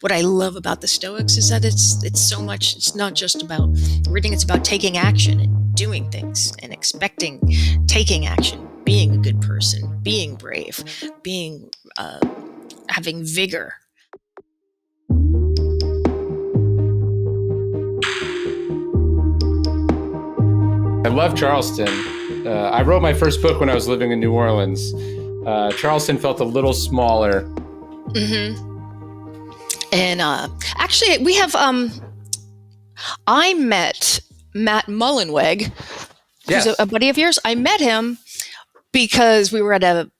what I love about the Stoics is that it's so much. It's not just about reading; it's about taking action and doing things and expecting, taking action, being a good person, being brave, being having vigor. I love Charleston. I wrote my first book when I was living in New Orleans. Charleston felt a little smaller. Mm-hmm. And actually, we have. I met Matt Mullenweg, who's Yes. a buddy of yours. I met him because we were at a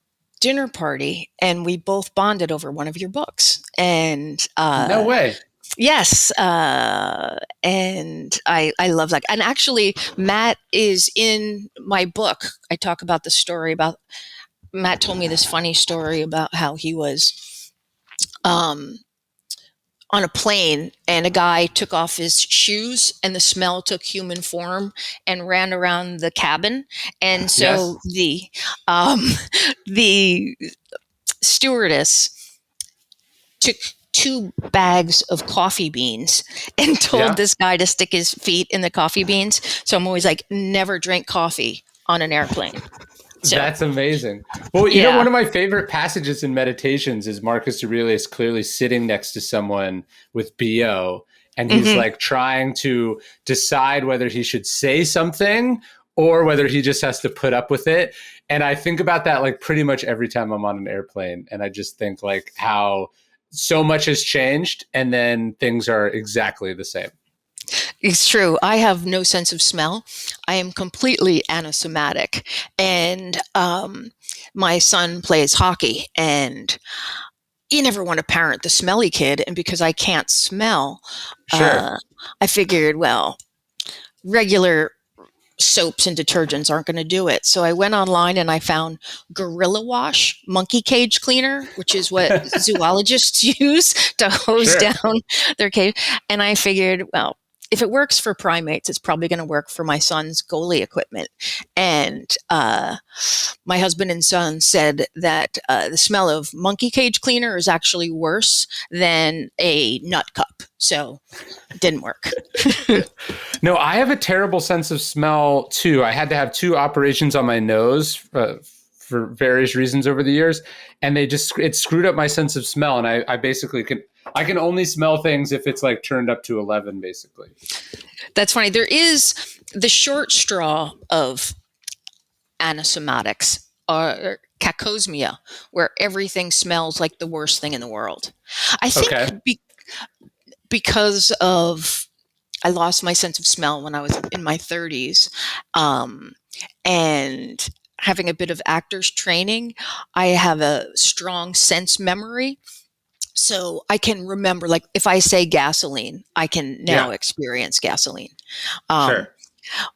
dinner party and we both bonded over one of your books. And No way. yes, and I love that. And actually, Matt is in my book. I talk about the story about Matt told me this funny story about how he was um, on a plane and a guy took off his shoes and the smell took human form and ran around the cabin. And so Yes. um, the stewardess took 2 bags of coffee beans and told Yeah. this guy to stick his feet in the coffee beans. So I'm always like, never drink coffee on an airplane. So, That's amazing. Well, yeah. one of my favorite passages in Meditations is Marcus Aurelius clearly sitting next to someone with BO, and he's Mm-hmm. like trying to decide whether he should say something or whether he just has to put up with it. And I think about that like pretty much every time I'm on an airplane. And I just think like how so much has changed and then things are exactly the same. It's true. I have no sense of smell. I am completely anasomatic. And my son plays hockey, and you never want to parent the smelly kid. And because I can't smell, Sure. I figured, well, regular soaps and detergents aren't going to do it. So I went online and I found Gorilla Wash monkey cage cleaner, which is what zoologists use to hose Sure. down their cage. And I figured, well, if it works for primates, it's probably going to work for my son's goalie equipment. And my husband and son said that the smell of monkey cage cleaner is actually worse than a nut cup. So it didn't work. No, I have a terrible sense of smell too. I had to have 2 operations on my nose for various reasons over the years, and it screwed up my sense of smell. And I basically I can only smell things if it's like turned up to 11, basically. That's funny. There is the short straw of anosomatics or cacosmia, where everything smells like the worst thing in the world. I think Okay. because of I lost my sense of smell when I was in my 30s, and having a bit of actor's training, I have a strong sense memory. So I can remember, like, if I say gasoline, I can now Yeah. experience gasoline. Um, Sure.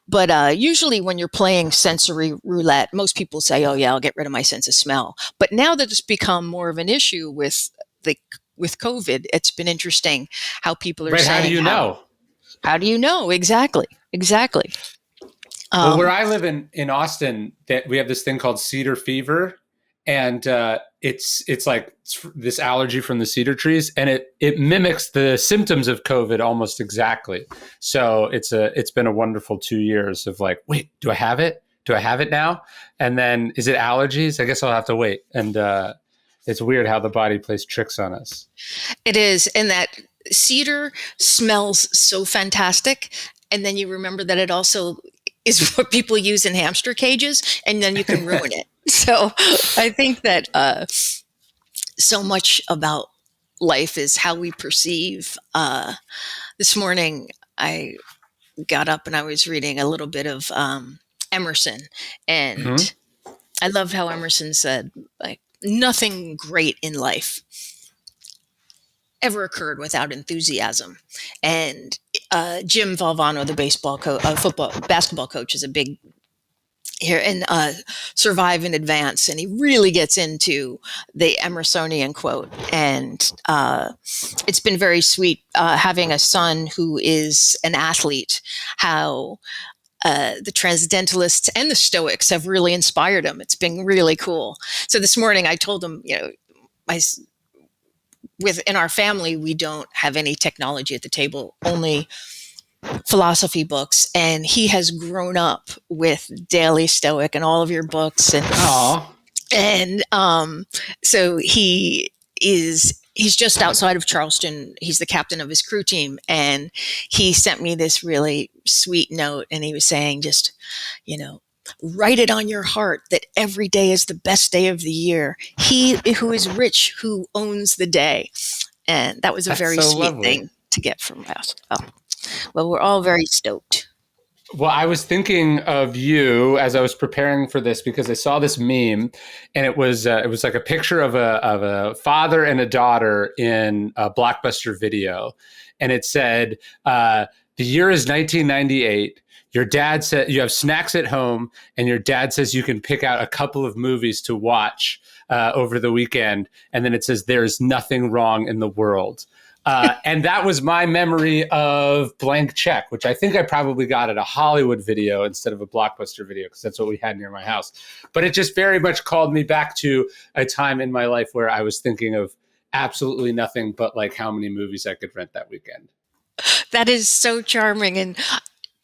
but usually when you're playing sensory roulette, most people say, oh, yeah, I'll get rid of my sense of smell. But now that it's become more of an issue the with COVID, it's been interesting how people are Right. How do saying you know? how do you know? Exactly. Exactly. Well, where Um, I live in Austin, that we have this thing called cedar fever, and it's like this allergy from the cedar trees, and it mimics the symptoms of COVID almost exactly. So it's been a wonderful 2 years of like, wait, do I have it? Do I have it now? And then is it allergies? I guess I'll have to wait. And it's weird how the body plays tricks on us. it is. And that cedar smells so fantastic. And then you remember that it also is what people use in hamster cages, and then you can ruin it. So I think that so much about life is how we perceive. This morning, I got up and I was reading a little bit of Emerson, Mm-hmm. and I loved how Emerson said, like, nothing great in life ever occurred without enthusiasm. And Jim Valvano, the basketball coach, is a big here in Survive in Advance, and he really gets into the Emersonian quote. And it's been very sweet having a son who is an athlete, how the Transcendentalists and the Stoics have really inspired him. It's been really cool. So this morning I told him, my within our family, we don't have any technology at the table, only philosophy books. And he has grown up with Daily Stoic and all of your books. Oh, And so he's just outside of Charleston. He's the captain of his crew team. And he sent me this really sweet note. And he was saying, just, write it on your heart that every day is the best day of the year. He who is rich, who owns the day. And that was a that's very so sweet lovely. thing to get from us. Oh, well, we're all very stoked. Well, I was thinking of you as I was preparing for this because I saw this meme, and it was like a picture of a father and a daughter in a Blockbuster video, and it said, "The year is 1998. Your dad said you have snacks at home, and your dad says you can pick out a couple of movies to watch over the weekend, and then it says there's nothing wrong in the world." And that was my memory of Blank Check, which I think I probably got at a Hollywood video instead of a Blockbuster video, because that's what we had near my house. But it just very much called me back to a time in my life where I was thinking of absolutely nothing but like how many movies I could rent that weekend. That is so charming and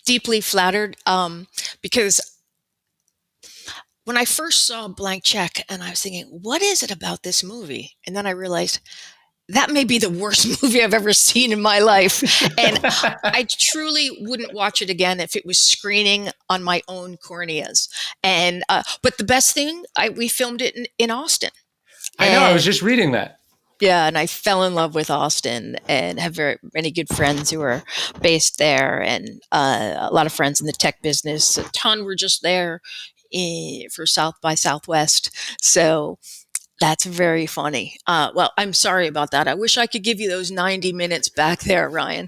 deeply flattered, because when I first saw Blank Check, and I was thinking, what is it about this movie? And then I realized that may be the worst movie I've ever seen in my life. And I truly wouldn't watch it again if it was screening on my own corneas. And but the best thing, we filmed it in Austin. I know, I was just reading that. Yeah, and I fell in love with Austin and have very many good friends who are based there, and a lot of friends in the tech business. A ton were just there for South by Southwest. So that's very funny. Well, I'm sorry about that. I wish I could give you those 90 minutes back there, Ryan.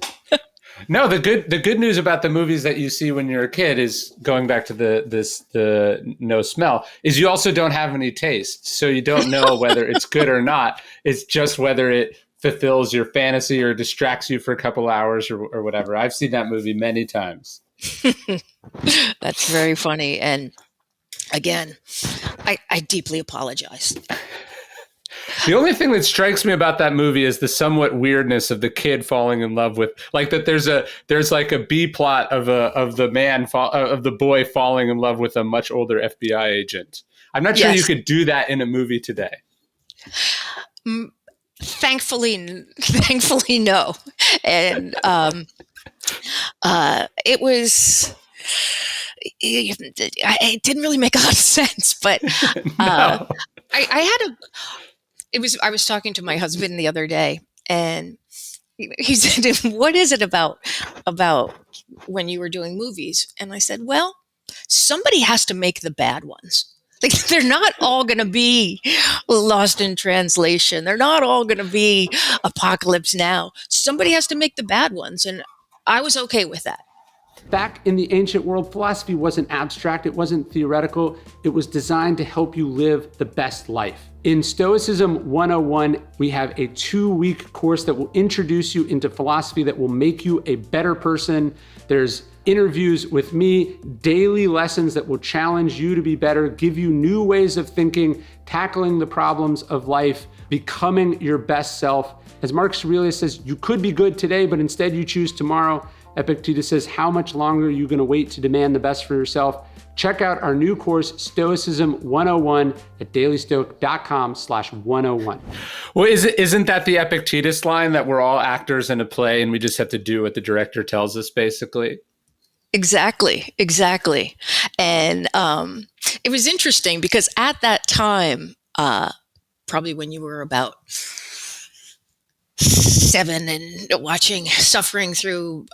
No, the good news about the movies that you see when you're a kid is, going back to the no smell, is you also don't have any taste. So you don't know whether it's good or not. It's just whether it fulfills your fantasy or distracts you for a couple hours or whatever. I've seen that movie many times. That's very funny. And again, I deeply apologize. The only thing that strikes me about that movie is the somewhat weirdness of the kid falling in love with, like, that there's like a B plot of the boy falling in love with a much older FBI agent. I'm not sure you could do that in a movie today. Thankfully, no. And it was. It didn't really make a lot of sense, but No. I was talking to my husband the other day, and he said, "What is it about when you were doing movies?" And I said, "Well, somebody has to make the bad ones. Like, they're not all going to be Lost in Translation. They're not all going to be Apocalypse Now. Somebody has to make the bad ones." And I was okay with that. Back in the ancient world, philosophy wasn't abstract, it wasn't theoretical, it was designed to help you live the best life. In Stoicism 101, we have a 2-week course that will introduce you into philosophy, that will make you a better person. There's interviews with me, daily lessons that will challenge you to be better, give you new ways of thinking, tackling the problems of life, becoming your best self. As Marcus Aurelius says, you could be good today, but instead you choose tomorrow. Epictetus says, how much longer are you going to wait to demand the best for yourself? Check out our new course, Stoicism 101, at dailystoic.com/101. Well, isn't that the Epictetus line that we're all actors in a play and we just have to do what the director tells us, basically? Exactly. And it was interesting because at that time, probably when you were about 7 and suffering through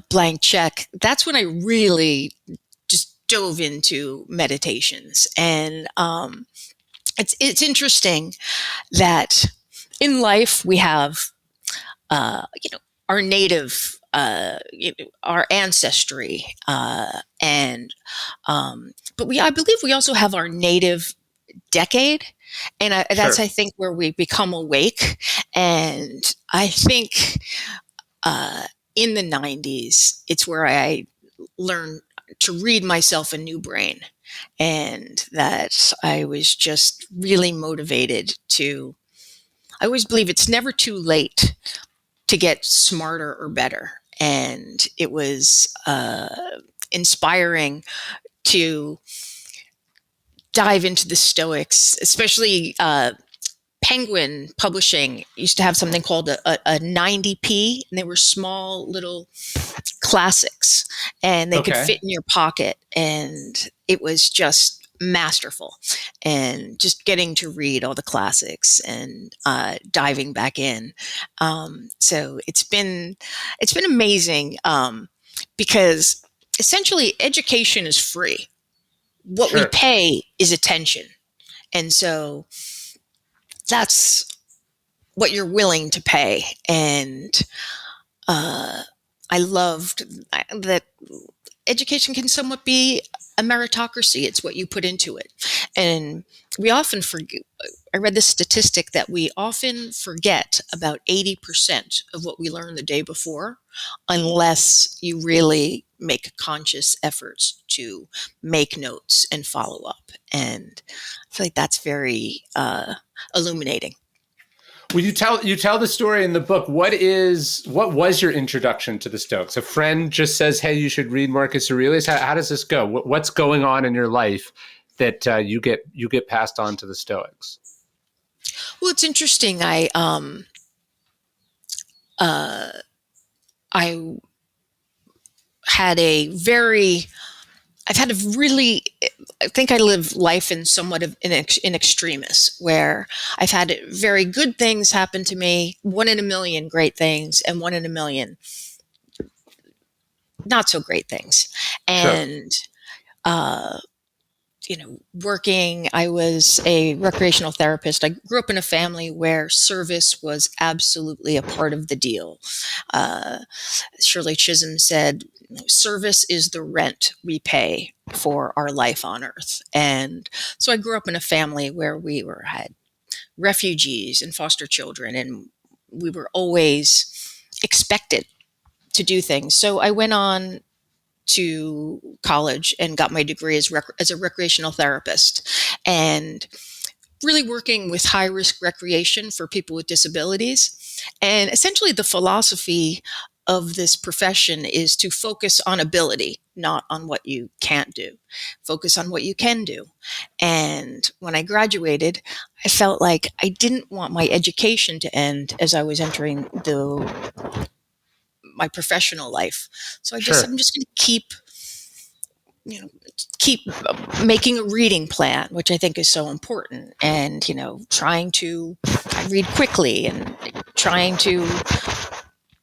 Blank Check, that's when I really just dove into meditations. And it's interesting that in life we have our native our ancestry, but I believe we also have our native decade, and that's Sure. I think where we become awake. And I think in the 90s, it's where I learned to read myself a new brain, and that I was just really motivated to I always believe it's never too late to get smarter or better. And it was inspiring to dive into the Stoics, especially Penguin Publishing used to have something called a 90p, and they were small little classics, and they could Okay. fit in your pocket, and it was just masterful. And just getting to read all the classics and diving back in. So it's been amazing, because essentially education is free. What we Sure. pay is attention. And so that's what you're willing to pay. And I loved that education can somewhat be a meritocracy. It's what you put into it. And we often forget, I read this statistic that we often forget about 80% of what we learned the day before, unless you really make conscious efforts to make notes and follow up. And I feel like that's very illuminating. Well, you tell the story in the book. What was your introduction to the Stoics? A friend just says, "Hey, you should read Marcus Aurelius." How does this go? What's going on in your life that you get passed on to the Stoics? Well, it's interesting. I had a very, I've had a really, I think I live life in somewhat of in extremis, where I've had very good things happen to me, 1 in a million great things, and 1 in a million not so great things. Sure. And, working, I was a recreational therapist. I grew up in a family where service was absolutely a part of the deal. Shirley Chisholm said, service is the rent we pay for our life on earth. And so I grew up in a family where we had refugees and foster children, and we were always expected to do things. So I went on to college and got my degree as a recreational therapist, and really working with high risk recreation for people with disabilities. And essentially the philosophy of this profession is to focus on ability, not on what you can't do. Focus on what you can do. And when I graduated, I felt like I didn't want my education to end as I was entering my professional life. So I'm just going to keep making a reading plan, which I think is so important. And, I read quickly and trying to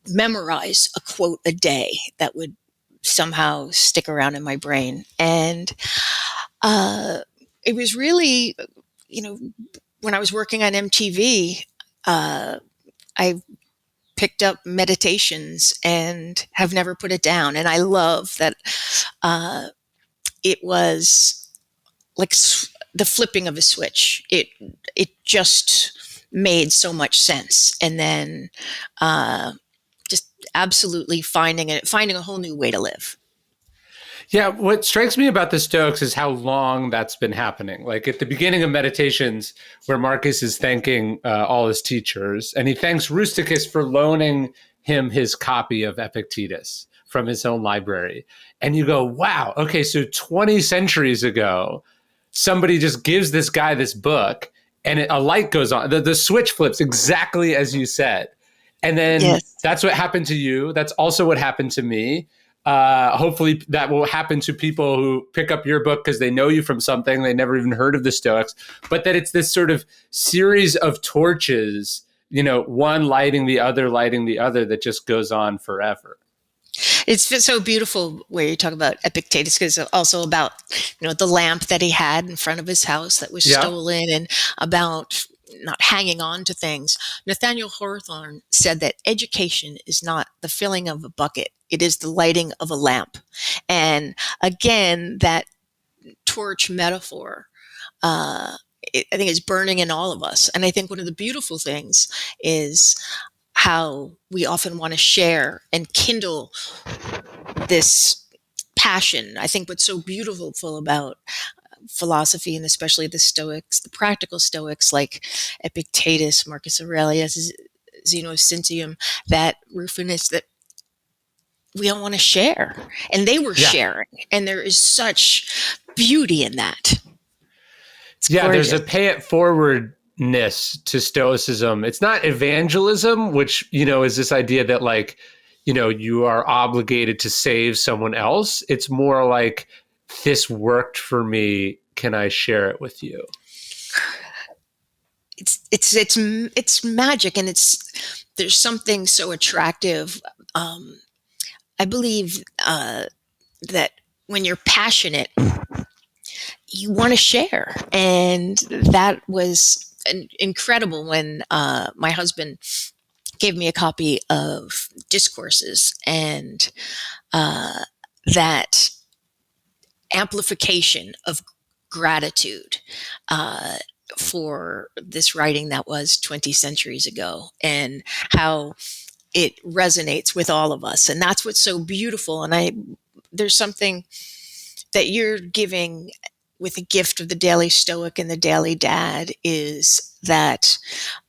memorize a quote a day that would somehow stick around in my brain. And it was really, when I was working on MTV, I picked up meditations and have never put it down. And I love that it was like the flipping of a switch. It just made so much sense. And then just absolutely finding a whole new way to live. Yeah, what strikes me about the Stoics is how long that's been happening. Like at the beginning of Meditations, where Marcus is thanking all his teachers, and he thanks Rusticus for loaning him his copy of Epictetus from his own library. And you go, wow, okay, so 20 centuries ago, somebody just gives this guy this book, and a light goes on. The switch flips exactly as you said. And then Yes. That's what happened to you. That's also what happened to me. Hopefully that will happen to people who pick up your book because they know you from something. They never even heard of the Stoics, but that it's this sort of series of torches, one lighting the other, that just goes on forever. It's so beautiful where you talk about Epictetus, because it's also about, the lamp that he had in front of his house that was stolen, and about not hanging on to things. Nathaniel Hawthorne said that education is not the filling of a bucket. It is the lighting of a lamp. And again, that torch metaphor, I think is burning in all of us. And I think one of the beautiful things is how we often want to share and kindle this passion. I think what's so beautiful about philosophy, and especially the Stoics, the practical Stoics like Epictetus, Marcus Aurelius, Zeno Cyntium, that Rufinus, that we all want to share. And they were sharing. And there is such beauty in that. It's gorgeous. There's a pay it forwardness to Stoicism. It's not evangelism, which, is this idea that like, you are obligated to save someone else. It's more like, this worked for me. Can I share it with you? It's magic, and there's something so attractive. I believe that when you're passionate, you want to share, and that was incredible when my husband gave me a copy of Discourses, and that amplification of gratitude for this writing that was 20 centuries ago, and how it resonates with all of us. And that's what's so beautiful. And there's something that you're giving with the gift of the Daily Stoic and the Daily Dad, is that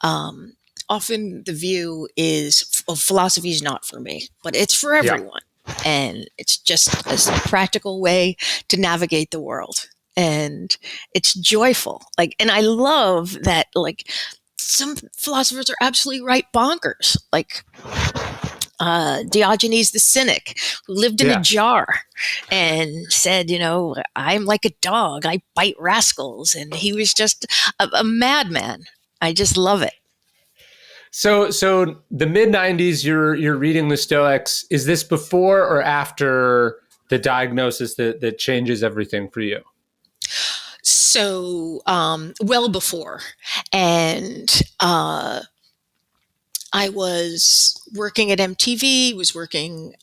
often the view is, philosophy is not for me, but it's for everyone. And it's just a practical way to navigate the world. And it's joyful. And I love that, some philosophers are absolutely right bonkers. Diogenes the Cynic, who lived in a jar and said, I'm like a dog, I bite rascals. And he was just a madman. I just love it. So the mid-90s, you're reading the Stoics. Is this before or after the diagnosis that changes everything for you? So, well before. And I was working at MTV, was working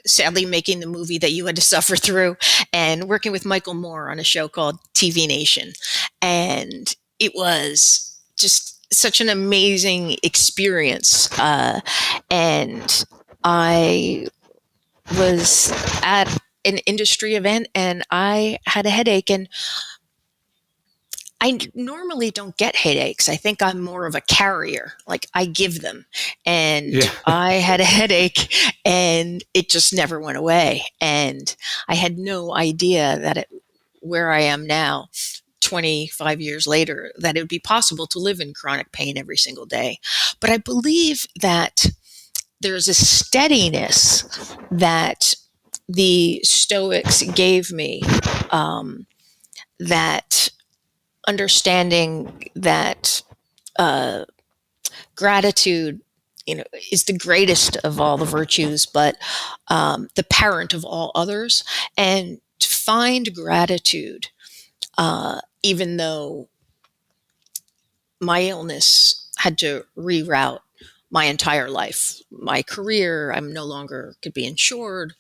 sadly making the movie that you had to suffer through, and working with Michael Moore on a show called TV Nation. And it was just such an amazing experience. And I was at an industry event, and I had a headache, and I normally don't get headaches. I think I'm more of a carrier. I give them. And I had a headache, and it just never went away. And I had no idea that where I am now, 25 years later, that it would be possible to live in chronic pain every single day. But I believe that there's a steadiness that the Stoics gave me, that understanding that gratitude, is the greatest of all the virtues, but the parent of all others. And to find gratitude, even though my illness had to reroute my entire life, my career, I'm no longer could be insured,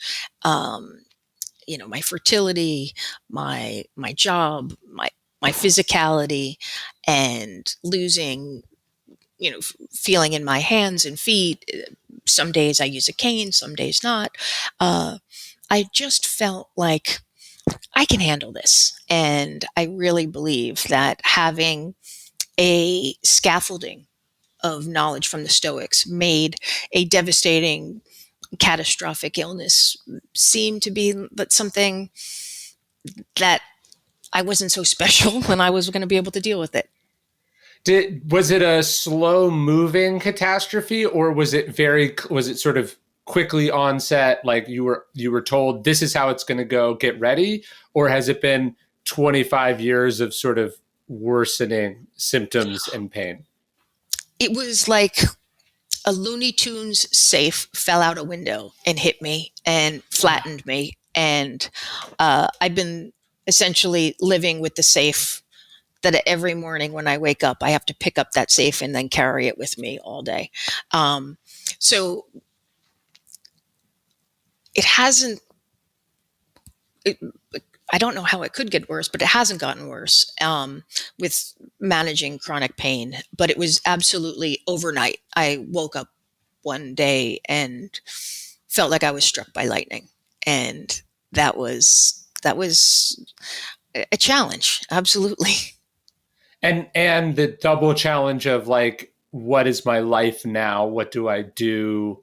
my fertility, my job, my physicality, and losing, feeling in my hands and feet. Some days I use a cane, some days not. I just felt like I can handle this. And I really believe that having a scaffolding of knowledge from the Stoics made a devastating, catastrophic illness seem to be but something that I wasn't so special, and I was going to be able to deal with it. Was it a slow moving catastrophe, or was it sort of quickly onset? Like you were told this is how it's going to go, get ready? Or has it been 25 years of sort of worsening symptoms and pain? It was like a Looney Tunes safe fell out a window and hit me and flattened me. And I've been essentially living with the safe, that every morning when I wake up, I have to pick up that safe and then carry it with me all day. So it hasn't, I don't know how it could get worse, but it hasn't gotten worse with managing chronic pain. But it was absolutely overnight. I woke up one day and felt like I was struck by lightning. And that was that was a challenge. Absolutely. And the double challenge of like, what is my life now? What do I do?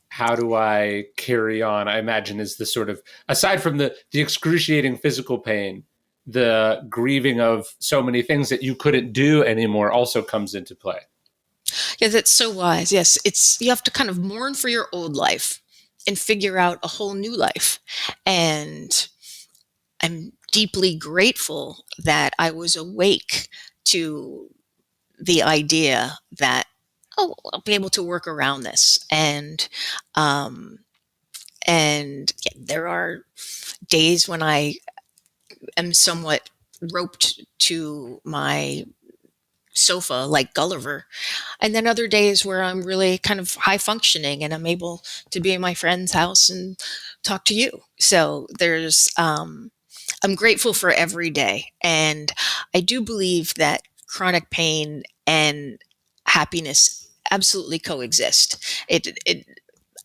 How do I carry on? I imagine is the sort of, aside from the excruciating physical pain, the grieving of so many things that you couldn't do anymore also comes into play. Yeah, that's so wise. Yes, you have to kind of mourn for your old life and figure out a whole new life. And I'm deeply grateful that I was awake to the idea that, oh, I'll be able to work around this. Um, and yeah, there are days when I am somewhat roped to my sofa like Gulliver. And then other days where I'm really kind of high functioning and I'm able to be in my friend's house and talk to you. So I'm grateful for every day. And I do believe that chronic pain and happiness absolutely coexist. I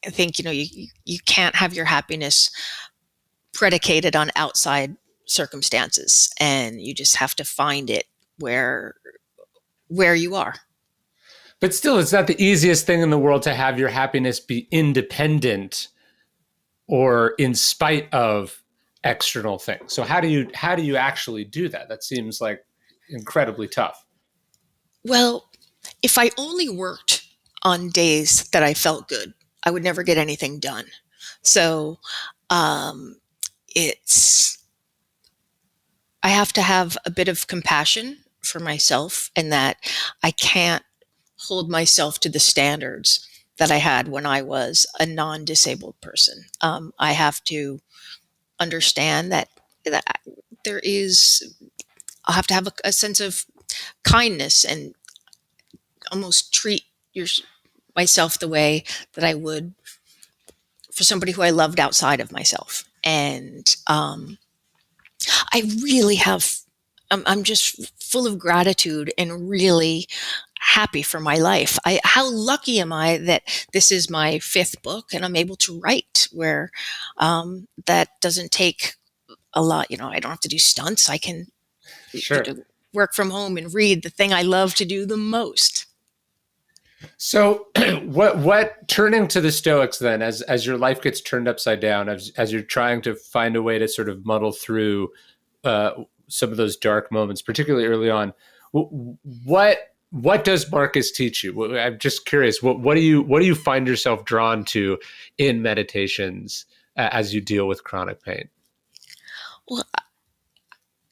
think, you can't have your happiness predicated on outside circumstances, and you just have to find it where you are. But still, it's not the easiest thing in the world to have your happiness be independent or in spite of external things. So how do you actually do that? That seems like incredibly tough. Well, if I only worked on days that I felt good, I would never get anything done. So it's I have to have a bit of compassion for myself, and that I can't hold myself to the standards that I had when I was a non-disabled person. I have to understand that there is. I'll have to have a sense of kindness and almost treat myself the way that I would for somebody who I loved outside of myself. And I really have. I'm just full of gratitude and really happy for my life. How lucky am I that this is my fifth book and I'm able to write where that doesn't take a lot. I don't have to do stunts. I can Sure. work from home and read the thing I love to do the most. So what turning to the Stoics then, as your life gets turned upside down, as you're trying to find a way to sort of muddle through some of those dark moments, particularly early on, what does Marcus teach you? I'm just curious. What do you find yourself drawn to in meditations as you deal with chronic pain? Well,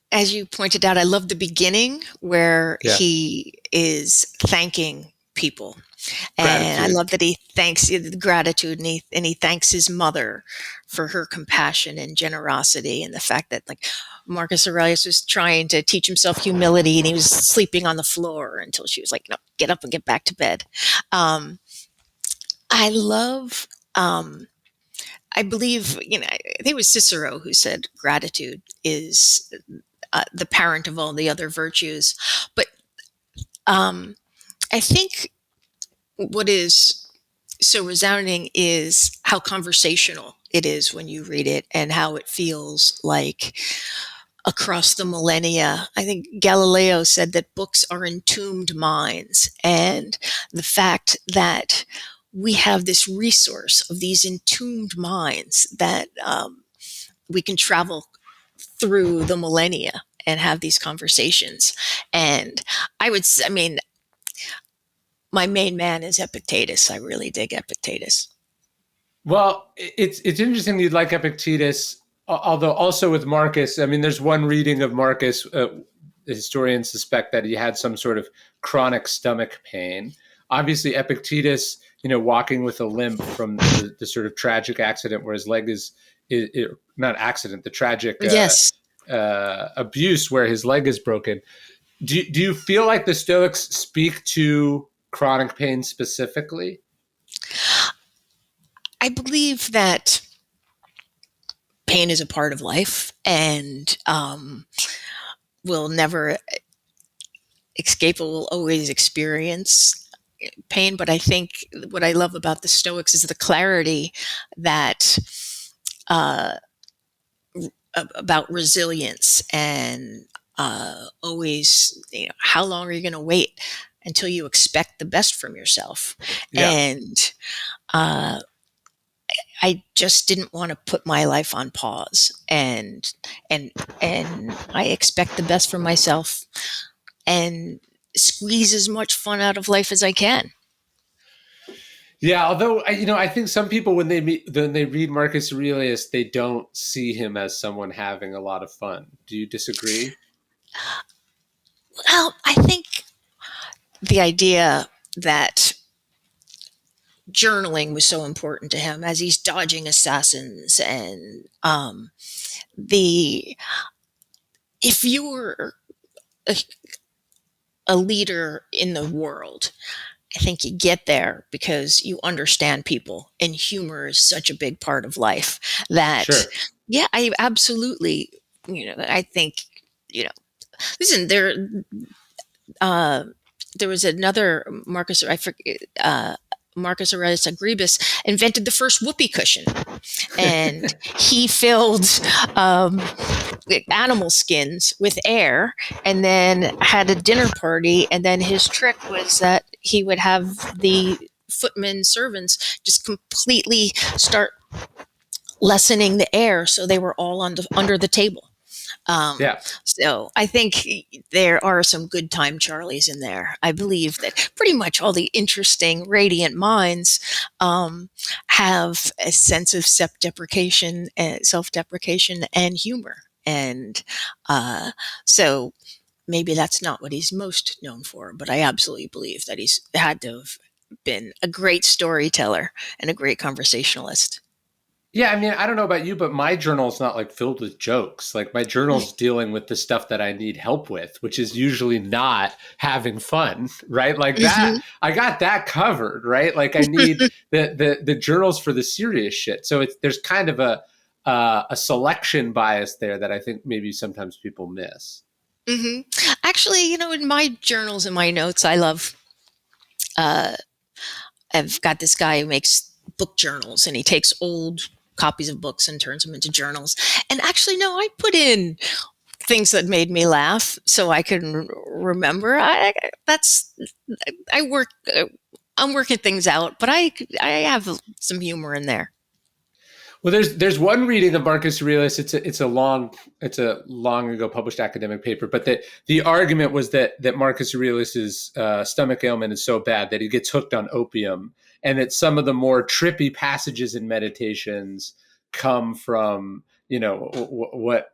as you pointed out, I love the beginning where he is thanking people. And I love that he thanks the gratitude, and he thanks his mother for her compassion and generosity, and the fact that like Marcus Aurelius was trying to teach himself humility and he was sleeping on the floor until she was like, no, get up and get back to bed. I love, I believe, I think it was Cicero who said gratitude is the parent of all the other virtues. But I think what is so resounding is how conversational it is when you read it, and how it feels like across the millennia. I think Galileo said that books are entombed minds, and the fact that we have this resource of these entombed minds that we can travel through the millennia and have these conversations. And I mean, my main man is Epictetus. I really dig Epictetus. Well, it's interesting you'd like Epictetus, although also with Marcus. I mean, there's one reading of Marcus. Historians suspect that he had some sort of chronic stomach pain. Obviously, Epictetus, walking with a limp from the sort of tragic accident where his leg is not accident, the tragic abuse where his leg is broken. Do you feel like the Stoics speak to chronic pain specifically? I believe that pain is a part of life, and we'll never escape it. We'll always experience pain. But I think what I love about the Stoics is the clarity that about resilience and always, how long are you going to wait until you expect the best from yourself? Yeah. And I just didn't want to put my life on pause, and I expect the best from myself and squeeze as much fun out of life as I can. Yeah, although I think some people when they read Marcus Aurelius, they don't see him as someone having a lot of fun. Do you disagree? Well, I think the idea that journaling was so important to him as he's dodging assassins, and the if you were a leader in the world, I think you get there because you understand people, and humor is such a big part of life that, Sure. yeah, I absolutely, I think, listen, there was another Marcus, I forget, Marcus Aurelius Agrippas invented the first whoopee cushion, and he filled um, animal skins with air, and then had a dinner party. And then his trick was that he would have the footmen servants just completely start lessening the air, so they were all under the table. Yeah. So I think there are some good time Charlies in there. I believe that pretty much all the interesting, radiant minds have a sense of self-deprecation and humor. And so maybe that's not what he's most known for, but I absolutely believe that he's had to have been a great storyteller and a great conversationalist. Yeah, I mean, I don't know about you, but my journal's not like filled with jokes. Like my journal's dealing with the stuff that I need help with, which is usually not having fun, right? Like that, I got that covered, right? Like I need the journals for the serious shit. So there's kind of a selection bias there that I think maybe sometimes people miss. Actually, in my journals and my notes, I love. I've got this guy who makes book journals, and he takes old copies of books and turns them into journals. And actually, no, I put in things that made me laugh so I can remember. I work. I'm working things out, but I have some humor in there. Well, there's one reading of Marcus Aurelius. It's a long ago published academic paper, but the argument was that Marcus Aurelius's stomach ailment is so bad that he gets hooked on opium, and that some of the more trippy passages in meditations come from what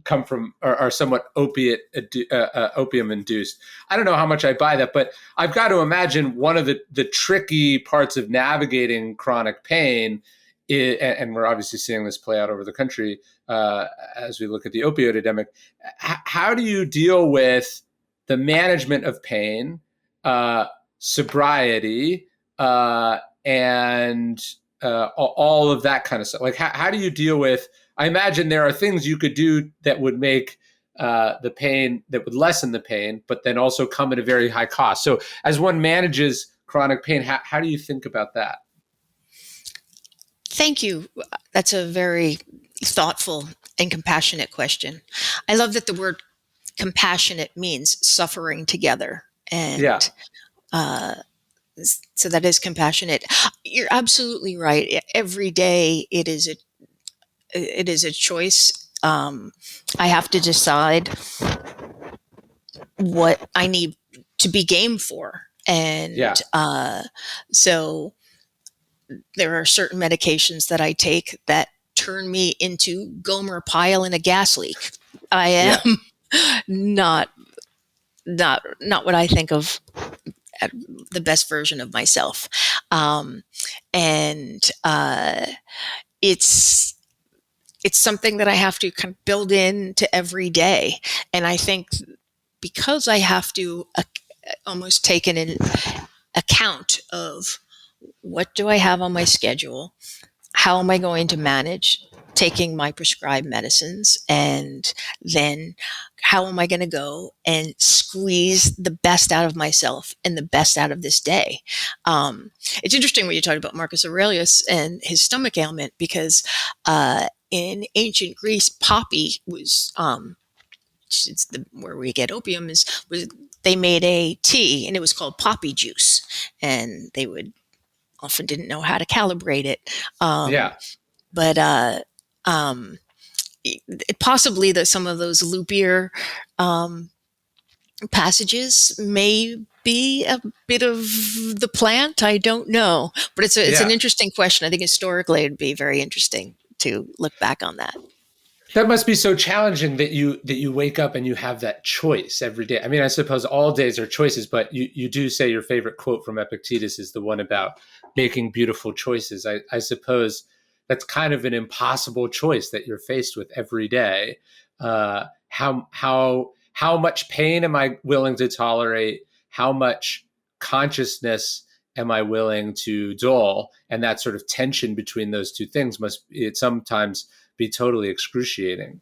come from are somewhat opium induced. I don't know how much I buy that, but I've got to imagine one of the tricky parts of navigating chronic pain, and we're obviously seeing this play out over the country as we look at the opioid epidemic. How do you deal with the management of pain, sobriety, and all of that kind of stuff? Like, how do you deal with? I imagine there are things you could do that would make the pain, that would lessen the pain, but then also come at a very high cost. So, as one manages chronic pain, how do you think about that? Thank you. That's a very thoughtful and compassionate question. I love that the word compassionate means suffering together. And Yeah. So that is compassionate. You're absolutely right. Every day it is a choice. I have to decide what I need to be game for. And Yeah. So there are certain medications that I take that turn me into Gomer Pyle in a gas leak. I am not what I think of as the best version of myself. And it's something that I have to kind of build into every day. And I think because I have to almost take an account of what do I have on my schedule, how am I going to manage taking my prescribed medicines, and then how am I going to go and squeeze the best out of myself and the best out of this day. It's interesting when you talk about Marcus Aurelius and his stomach ailment, because in ancient Greece, poppy was it's where we get opium was they made a tea and it was called poppy juice, and they would often didn't know how to calibrate it. Yeah. But possibly that some of those loopier passages may be a bit of the plant. I don't know, but it's an interesting question. I think historically it'd be very interesting to look back on that. That must be so challenging that you wake up and you have that choice every day. I mean, I suppose all days are choices, but you do say your favorite quote from Epictetus is the one about making beautiful choices. I suppose that's kind of an impossible choice that you're faced with every day. How much pain am I willing to tolerate? How much consciousness am I willing to dull? And that sort of tension between those two things it sometimes be totally excruciating.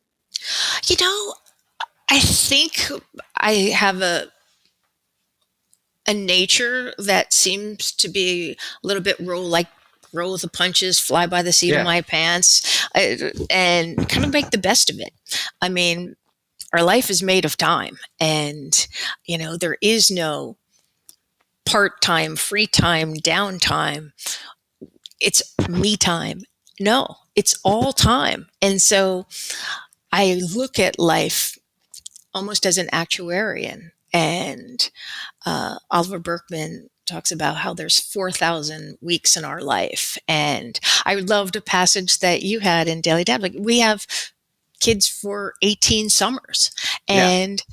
I think I have a nature that seems to be a little bit roll with the punches, fly by the seat of my pants, and kind of make the best of it. I mean, our life is made of time, and there is no part-time, free time, downtime. It's me time. No, it's all time. And so I look at life almost as an actuarian. And Oliver Berkman talks about how there's 4,000 weeks in our life. And I loved a passage that you had in Daily Dad. Like, we have kids for 18 summers. And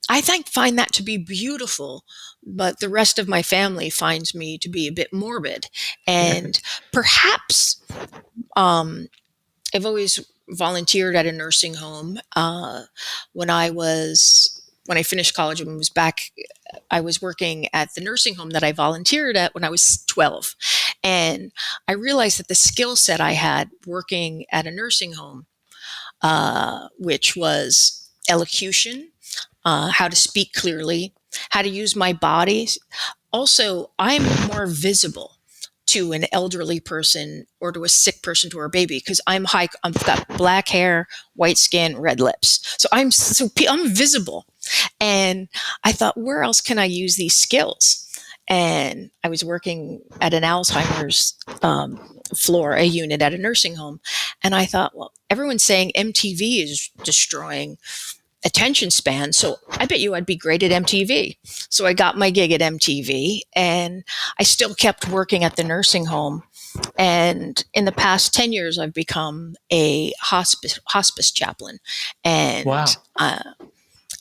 I find that to be beautiful. But the rest of my family finds me to be a bit morbid. And perhaps I've always volunteered at a nursing home. When I finished college and was back, I was working at the nursing home that I volunteered at when I was 12. And I realized that the skill set I had working at a nursing home, which was elocution, how to speak clearly, how to use my body. Also, I'm more visible to an elderly person or to a sick person, to our baby, because I've got black hair, white skin, red lips. So I'm visible. And I thought, where else can I use these skills? And I was working at an Alzheimer's a unit at a nursing home. And I thought, well, everyone's saying MTV is destroying attention span, so I bet you I'd be great at MTV. So I got my gig at MTV, and I still kept working at the nursing home. And in the past 10 years, I've become a hospice chaplain. And wow.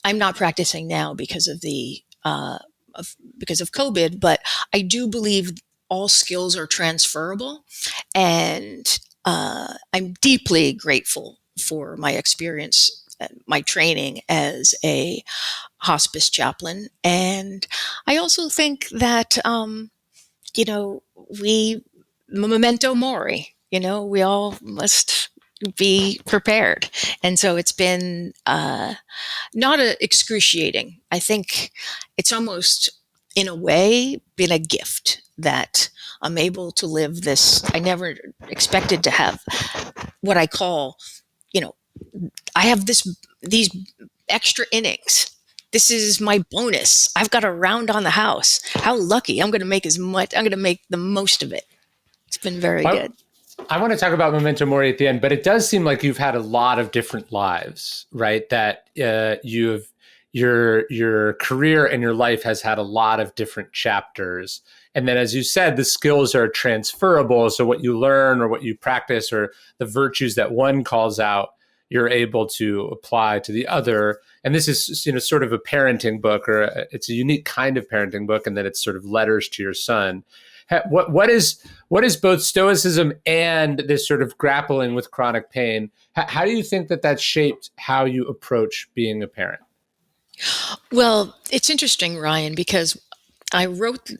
I'm not practicing now because of because of COVID, but I do believe all skills are transferable. And I'm deeply grateful for my experience, my training as a hospice chaplain. And I also think that, memento mori, we all must be prepared. And so it's been not excruciating. I think it's almost, in a way, been a gift that I'm able to live this. I never expected to have what I call, I have these extra innings. This is my bonus. I've got a round on the house. How lucky. I'm going to make the most of it. It's been very good. I want to talk about memento mori at the end, but it does seem like you've had a lot of different lives, right? That your career and your life has had a lot of different chapters. And then, as you said, the skills are transferable. So what you learn or what you practice or the virtues that one calls out, you're able to apply to the other. And this is, sort of a parenting book, or it's a unique kind of parenting book, and then it's sort of letters to your son. What is both Stoicism and this sort of grappling with chronic pain? How do you think that shaped how you approach being a parent? Well, it's interesting, Ryan, because I wrote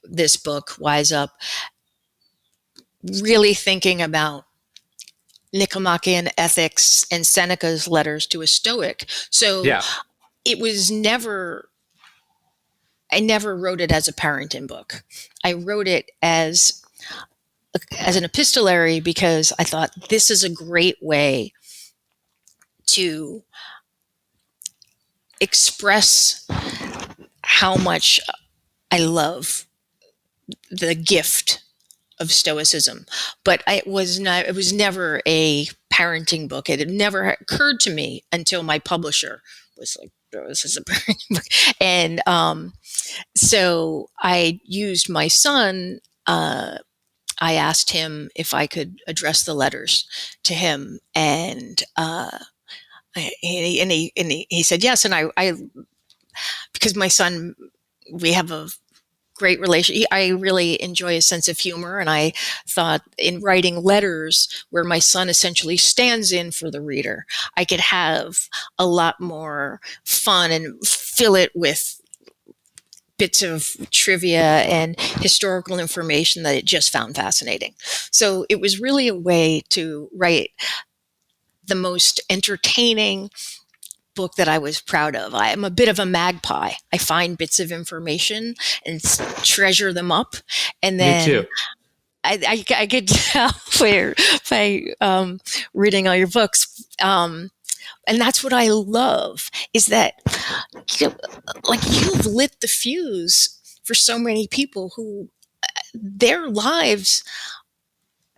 this book, Wise Up, really thinking about Nicomachean ethics and Seneca's letters to a Stoic. So it was I never wrote it as a parenting book. I wrote it as as an epistolary because I thought this is a great way to express how much I love the gift of Stoicism. But it was never a parenting book. It had never occurred to me until my publisher was like, "Oh, this is a parenting book." And so I used my son. I asked him if I could address the letters to him, and he said yes. And I because my son, we have a great relation. I really enjoy his sense of humor, and I thought in writing letters where my son essentially stands in for the reader, I could have a lot more fun and fill it with bits of trivia and historical information that it just found fascinating. So it was really a way to write the most entertaining book that I was proud of. I am a bit of a magpie. I find bits of information and treasure them up, and Me then too. I could tell by reading all your books. And that's what I love is that, like, you've lit the fuse for so many people who their lives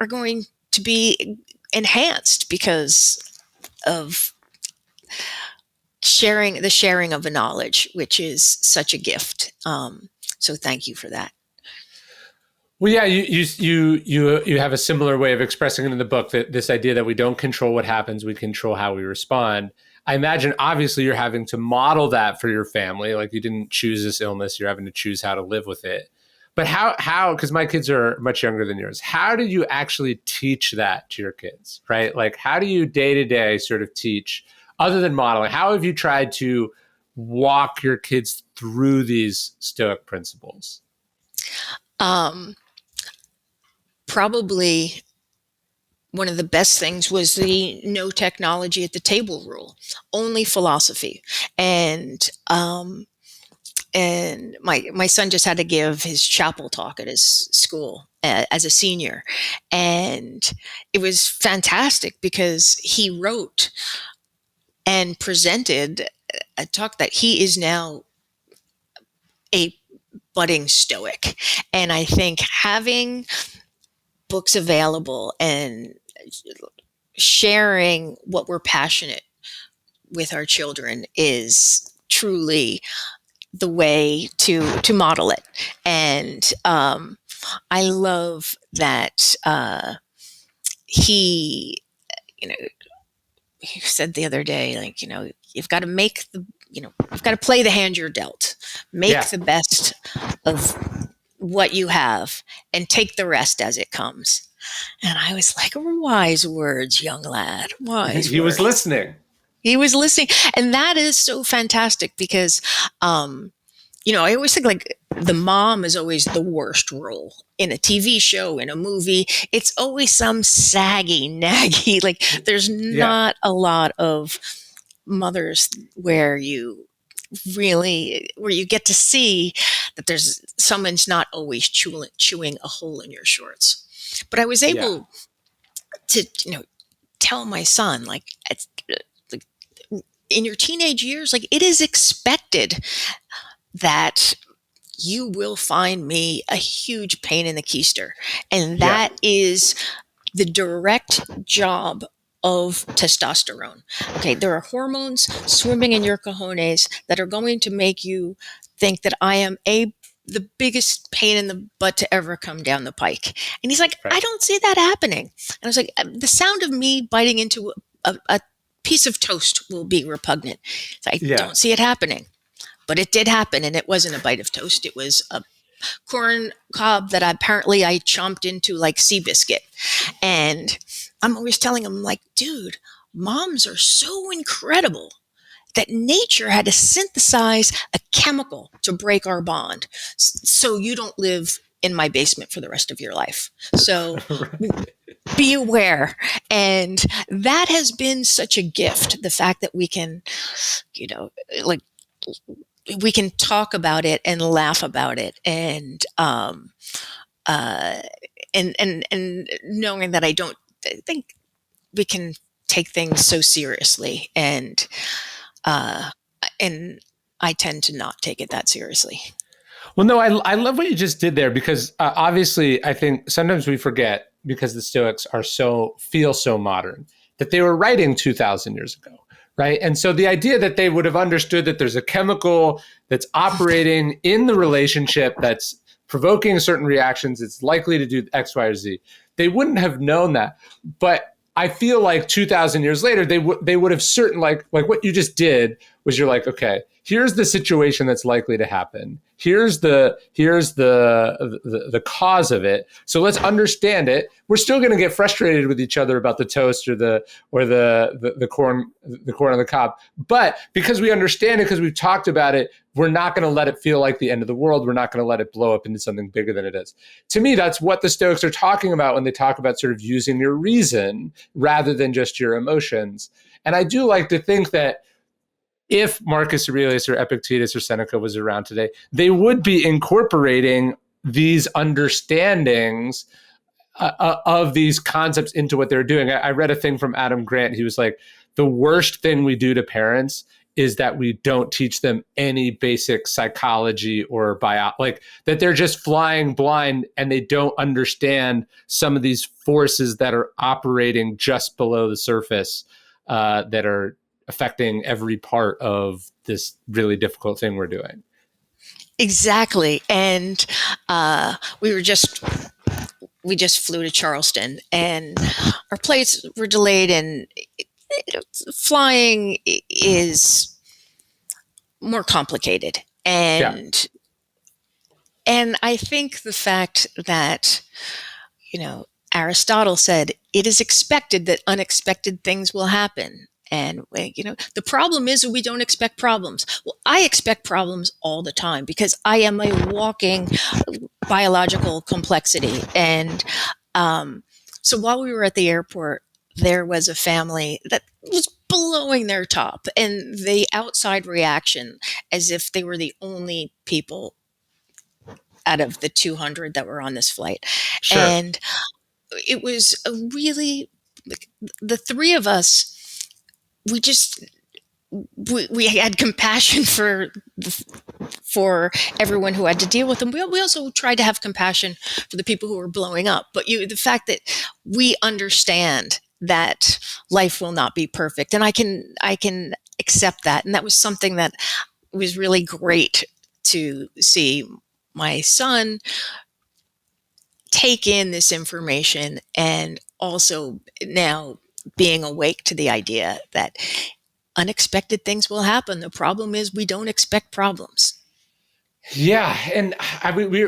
are going to be enhanced because of the sharing of the knowledge, which is such a gift. So thank you for that. Well, yeah, you have a similar way of expressing it in the book, that this idea that we don't control what happens, we control how we respond. I imagine obviously you're having to model that for your family. Like, you didn't choose this illness, you're having to choose how to live with it. But how, because my kids are much younger than yours, how do you actually teach that to your kids, right? Like, how do you day to day sort of teach, other than modeling? How have you tried to walk your kids through these Stoic principles? Probably one of the best things was the no technology at the table rule, only philosophy. And my son just had to give his chapel talk at his school as a senior, and it was fantastic because he wrote and presented a talk that he is now a budding Stoic. And I think having books available and sharing what we're passionate with our children is truly the way to model it. And I love that he, he said the other day, like, you've got to you've got to play the hand you're dealt, make the best of what you have, and take the rest as it comes. And I was like, wise words, young lad, wise He words. was listening. He was listening. And that is so fantastic because, I always think like the mom is always the worst role in a TV show, in a movie. It's always some saggy, naggy, like there's not a lot of mothers where you get to see that there's someone's not always chewing a hole in your shorts. But I was able to, tell my son, like, in your teenage years, like, it is expected that you will find me a huge pain in the keister. And that is the direct job of testosterone. Okay, there are hormones swimming in your cojones that are going to make you think that I am the biggest pain in the butt to ever come down the pike. And he's like, I don't see that happening. And I was like, the sound of me biting into a piece of toast will be repugnant. So I don't see it happening. But it did happen, and it wasn't a bite of toast. It was a corn cob that I chomped into like Seabiscuit. And I'm always telling him, like, dude, moms are so incredible that nature had to synthesize a chemical to break our bond so you don't live in my basement for the rest of your life. So be aware. And that has been such a gift. The fact that we can, we can talk about it and laugh about it. And and knowing that I don't think we can take things so seriously, and I tend to not take it that seriously. Well, no, I love what you just did there, because obviously I think sometimes we forget, because the Stoics feel so modern, that they were writing 2,000 years ago, right? And so the idea that they would have understood that there's a chemical that's operating in the relationship that's provoking certain reactions, it's likely to do X, Y, or Z. They wouldn't have known that. But I feel like 2,000 years later, they would have like what you just did was, you're like, okay, here's the situation that's likely to happen. Here's the cause of it. So let's understand it. We're still going to get frustrated with each other about the toast or the corn on the cob. But because we understand it, because we've talked about it, we're not going to let it feel like the end of the world. We're not going to let it blow up into something bigger than it is. To me, that's what the Stoics are talking about when they talk about sort of using your reason rather than just your emotions. And I do like to think that if Marcus Aurelius or Epictetus or Seneca was around today, they would be incorporating these understandings of these concepts into what they're doing. I read a thing from Adam Grant. He was like, the worst thing we do to parents is that we don't teach them any basic psychology or like that they're just flying blind and they don't understand some of these forces that are operating just below the surface that are affecting every part of this really difficult thing we're doing. Exactly. And we just flew to Charleston, and our flights were delayed, and flying is more complicated. And I think the fact that, Aristotle said, it is expected that unexpected things will happen. And, the problem is that we don't expect problems. Well, I expect problems all the time because I am a walking biological complexity. And so while we were at the airport, there was a family that was blowing their top, and the outside reaction, as if they were the only people out of the 200 that were on this flight. Sure. And it was the three of us, we had compassion for everyone who had to deal with them. We also tried to have compassion for the people who were blowing up. But the fact that we understand that life will not be perfect, and I can accept that. And that was something that was really great to see my son take in this information, and also now being awake to the idea that unexpected things will happen. The problem is we don't expect problems. Yeah. And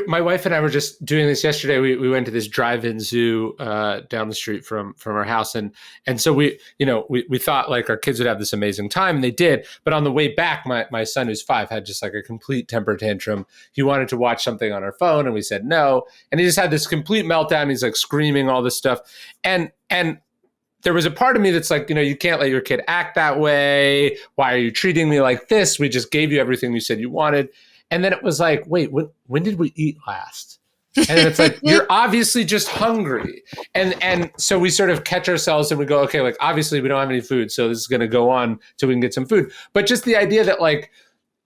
my wife and I were just doing this yesterday. We went to this drive-in zoo down the street from our house. And so we thought like our kids would have this amazing time, and they did. But on the way back, my son, who's 5, had just like a complete temper tantrum. He wanted to watch something on our phone, and we said no. And he just had this complete meltdown. He's like screaming all this stuff. And there was a part of me that's like, you can't let your kid act that way. Why are you treating me like this? We just gave you everything you said you wanted. And then it was like, wait, when did we eat last? And then it's like, you're obviously just hungry. And so we sort of catch ourselves and we go, okay, like obviously we don't have any food, so this is going to go on till we can get some food. But just the idea that like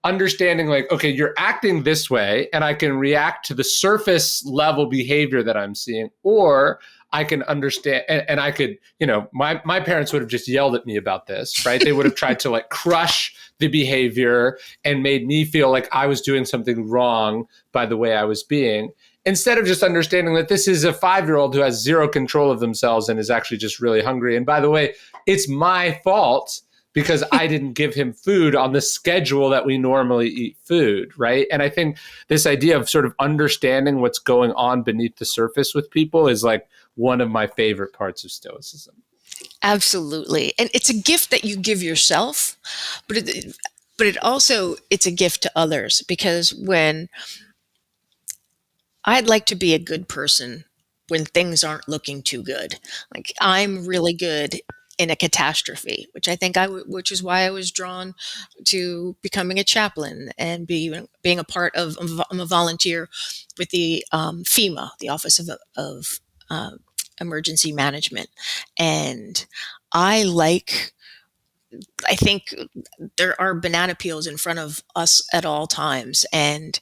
understanding like, okay, you're acting this way and I can react to the surface level behavior that I'm seeing, or I can understand, and I could, my parents would have just yelled at me about this, right? They would have tried to like crush the behavior and made me feel like I was doing something wrong by the way I was being, instead of just understanding that this is a 5-year-old who has zero control of themselves and is actually just really hungry. And by the way, it's my fault because I didn't give him food on the schedule that we normally eat food, right? And I think this idea of sort of understanding what's going on beneath the surface with people is like one of my favorite parts of Stoicism. Absolutely. And it's a gift that you give yourself, but it's a gift to others, because when I'd like to be a good person when things aren't looking too good. Like I'm really good in a catastrophe, which is why I was drawn to becoming a chaplain and being a part of. I'm a volunteer with the FEMA, the Office of emergency management. And I think there are banana peels in front of us at all times. And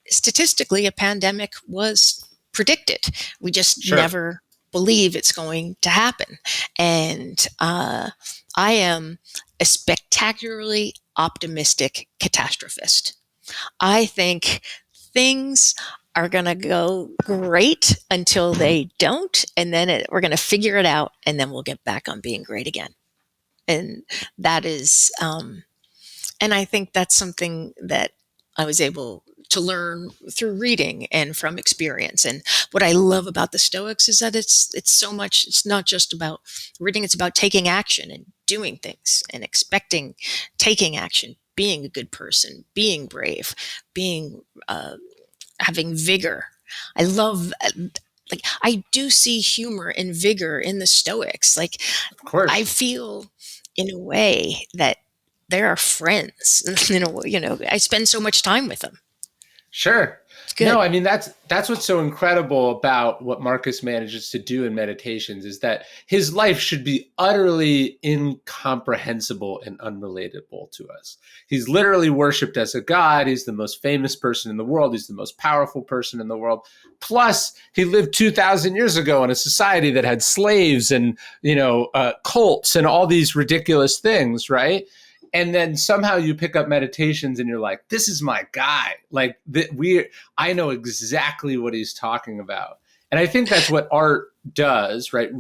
statistically, a pandemic was predicted. We just Sure. never believe it's going to happen. And I am a spectacularly optimistic catastrophist. I think things are going to go great until they don't. And then we're going to figure it out. And then we'll get back on being great again. And that is, and I think that's something that I was able to learn through reading and from experience. And what I love about the Stoics is that it's so much, it's not just about reading, it's about taking action and doing things and expecting, taking action, being a good person, being brave, being, having vigor. I love, like, I do see humor and vigor in the Stoics. Like, Of course. I feel in a way that they are friends. I spend so much time with them. Sure. It's good. No, I mean, that's what's so incredible about what Marcus manages to do in meditations, is that his life should be utterly incomprehensible and unrelatable to us. He's literally worshipped as a god. He's the most famous person in the world. He's the most powerful person in the world. Plus, he lived 2,000 years ago in a society that had slaves and, cults and all these ridiculous things, right? And then somehow you pick up meditations and you're like, this is my guy. Like, I know exactly what he's talking about. And I think that's what art does, right?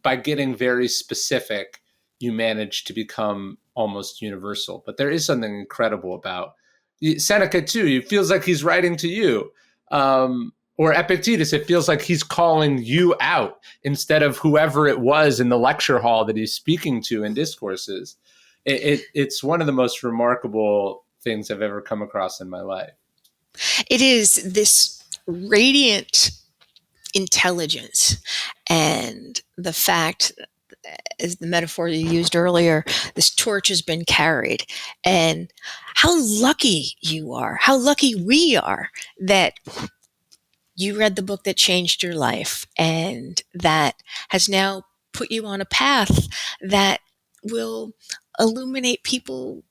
By getting very specific, you manage to become almost universal. But there is something incredible about Seneca too. It feels like he's writing to you. Or Epictetus, it feels like he's calling you out instead of whoever it was in the lecture hall that he's speaking to in discourses. It's one of the most remarkable things I've ever come across in my life. It is this radiant intelligence, and the fact, as the metaphor you used earlier, this torch has been carried. And how lucky you are, how lucky we are that you read the book that changed your life and that has now put you on a path that will illuminate people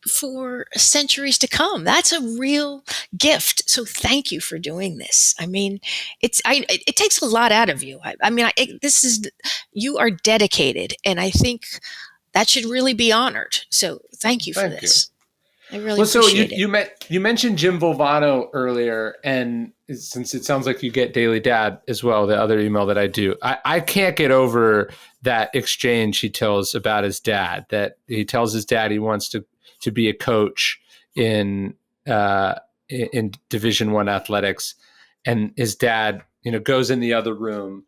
for centuries to come. That's a real gift. So thank you for doing this. I mean, it takes a lot out of you. You are dedicated, and I think that should really be honored. So thank you for this. I really appreciate it. You mentioned Jim Volvano earlier, and since it sounds like you get Daily Dad as well, the other email that I do, I can't get over that exchange he tells about his dad, that he tells his dad he wants to be a coach in Division I athletics. And his dad, goes in the other room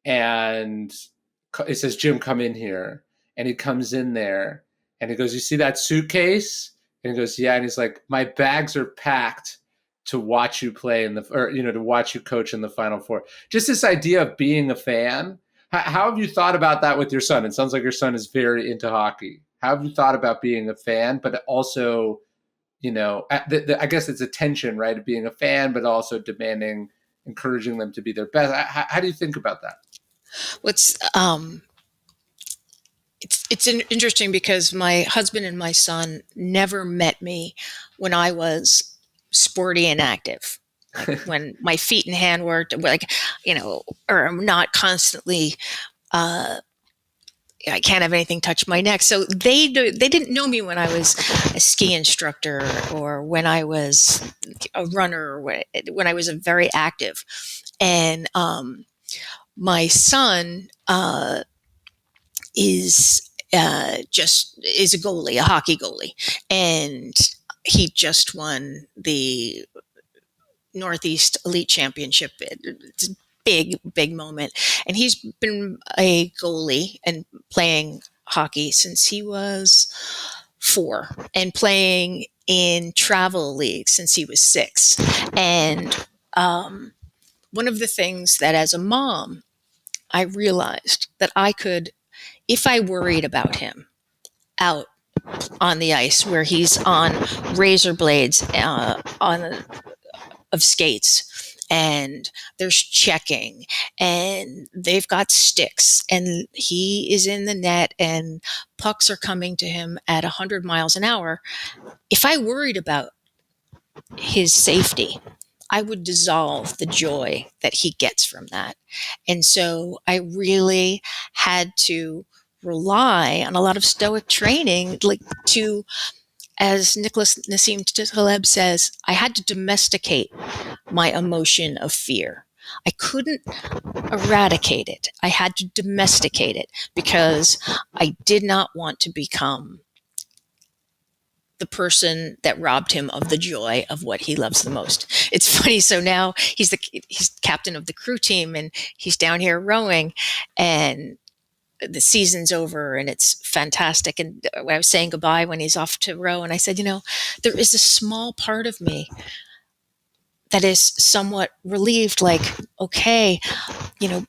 and it says, Jim, come in here. And he comes in there and he goes, you see that suitcase? And he goes, yeah. And he's like, my bags are packed to watch you play to watch you coach in the Final Four. Just this idea of being a fan. How have you thought about that with your son? It sounds like your son is very into hockey. How have you thought about being a fan, but also, I guess it's a tension, right? Of being a fan, but also encouraging them to be their best. How do you think about that? It's interesting because my husband and my son never met me when I was sporty and active. Like when my feet and hand worked, or I'm not constantly, I can't have anything touch my neck. So they didn't know me when I was a ski instructor or when I was a runner, or when I was very active. And my son is a goalie, a hockey goalie, and he just won the Northeast Elite Championship. It's a big moment. And he's been a goalie and playing hockey since he was 4 and playing in travel leagues since he was 6. And one of the things that as a mom, I realized that I could, if I worried about him out on the ice where he's on razor blades of skates, and there's checking, and they've got sticks, and he is in the net, and pucks are coming to him at 100 miles an hour. If I worried about his safety, I would dissolve the joy that he gets from that. And so I really had to rely on a lot of Stoic training, like to, as Nicholas Nassim Taleb says, I had to domesticate my emotion of fear. I couldn't eradicate it. I had to domesticate it because I did not want to become the person that robbed him of the joy of what he loves the most. It's funny. So now he's captain of the crew team, and he's down here rowing, and the season's over and it's fantastic. And I was saying goodbye when he's off to row, and I said, there is a small part of me that is somewhat relieved, like, okay,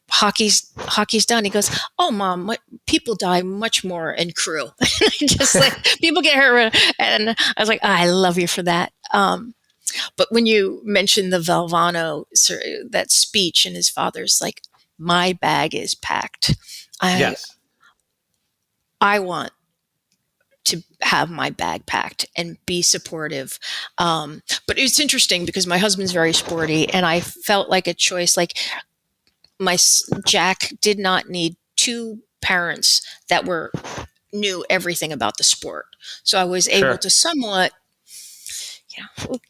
hockey's done. He goes, oh, Mom, people die much more in crew. Just like people get hurt. And I was like, I love you for that. But when you mentioned the Valvano, that speech, and his father's like, my bag is packed. Yes. I want to have my bag packed and be supportive. But it's interesting because my husband's very sporty, and I felt like a choice. Like, Jack did not need two parents that knew everything about the sport. So I was able to somewhat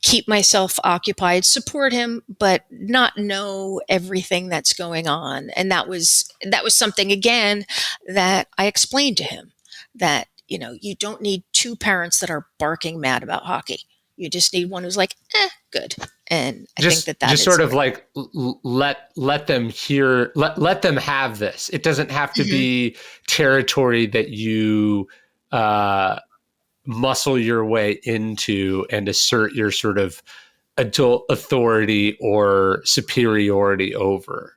keep myself occupied, support him, but not know everything that's going on. And that was something, again, that I explained to him, that, you don't need two parents that are barking mad about hockey. You just need one who's like, good. And I think that just sort of like let them hear, let them have this. It doesn't have to be territory that you muscle your way into and assert your sort of adult authority or superiority over.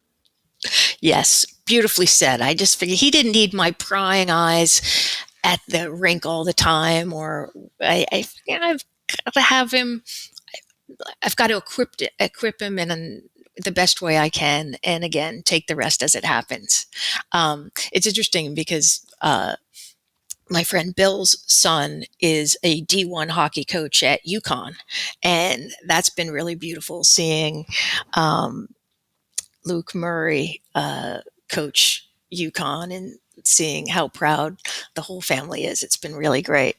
Yes, beautifully said. I just figured he didn't need my prying eyes at the rink all the time, or I've got to have him. I've got to equip him in the best way I can, and again, take the rest as it happens. It's interesting because my friend Bill's son is a D1 hockey coach at UConn, and that's been really beautiful seeing Luke Murray coach UConn and seeing how proud the whole family is. It's been really great.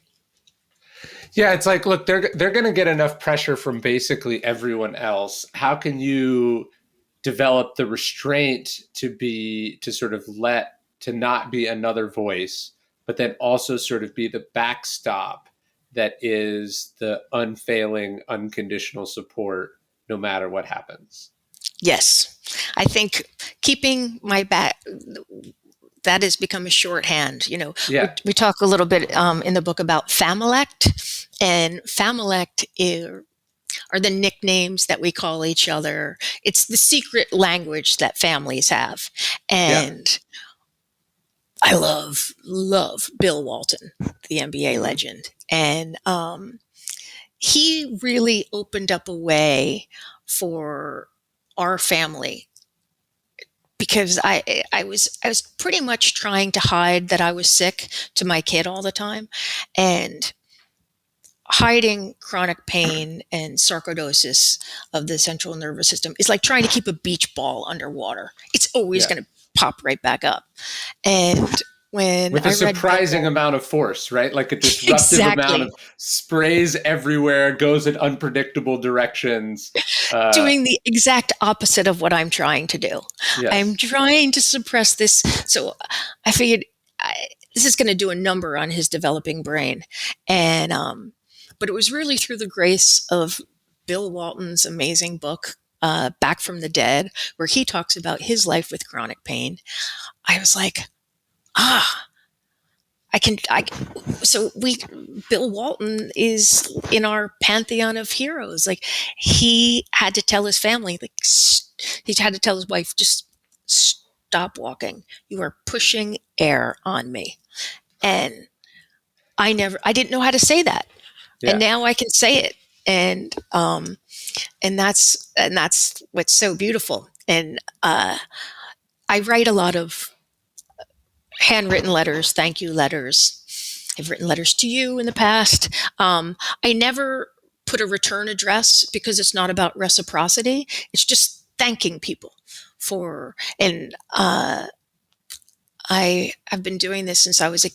Yeah, it's like, look, they're going to get enough pressure from basically everyone else. How can you develop the restraint to sort of to not be another voice, but then also sort of be the backstop that is the unfailing, unconditional support no matter what happens? Yes. I think keeping my back, that has become a shorthand. We talk a little bit in the book about familect, and familect are the nicknames that we call each other. It's the secret language that families have. And I love Bill Walton, the NBA legend. And he really opened up a way for our family, because I was pretty much trying to hide that I was sick to my kid all the time, and hiding chronic pain and sarcoidosis of the central nervous system is like trying to keep a beach ball underwater. It's always going to pop right back up. And when with a surprising amount of force, right? Like a disruptive amount of sprays everywhere, goes in unpredictable directions. Doing the exact opposite of what I'm trying to do. Yes. I'm trying to suppress this. So I figured this is going to do a number on his developing brain. And, but it was really through the grace of Bill Walton's amazing book, Back from the Dead, where he talks about his life with chronic pain. I was like, Bill Walton is in our pantheon of heroes. Like, he had to tell his family, he had to tell his wife, just stop walking. You are pushing air on me. And I didn't know how to say that. Yeah. And now I can say it. And And that's what's so beautiful. And I write a lot of handwritten letters, thank you letters. I've written letters to you in the past. I never put a return address because it's not about reciprocity. It's just thanking people for, and I have been doing this since I was a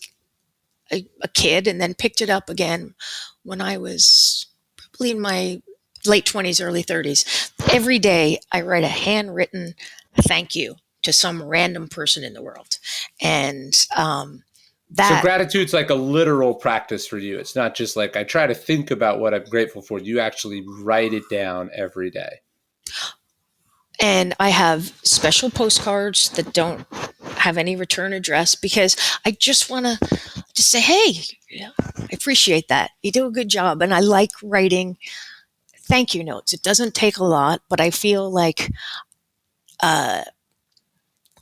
kid, and then picked it up again when I was probably in my late 20s, early 30s. Every day I write a handwritten thank you to some random person in the world. And So that, gratitude's like a literal practice for you. It's not just like I try to think about what I'm grateful for. You actually write it down every day. and I have special postcards that don't have any return address because I just want to just say, hey, yeah, I appreciate that. You do a good job. And I like writing thank you notes. It doesn't take a lot, but I feel like uh,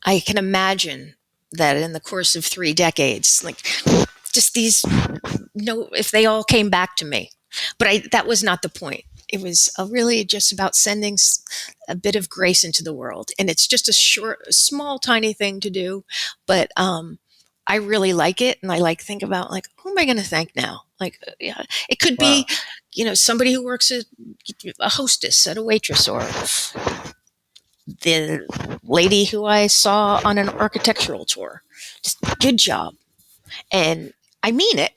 I can imagine that in the course of 3 decades, like just these, no, if they all came back to me, but that was not the point. It was really just about sending a bit of grace into the world. And it's just a small, tiny thing to do. But I really like it. And I like think about like, who am I going to thank now? Like, yeah, it could Wow. be, somebody who works as a hostess at a waitress, or the lady who I saw on an architectural tour. Just good job. And I mean it.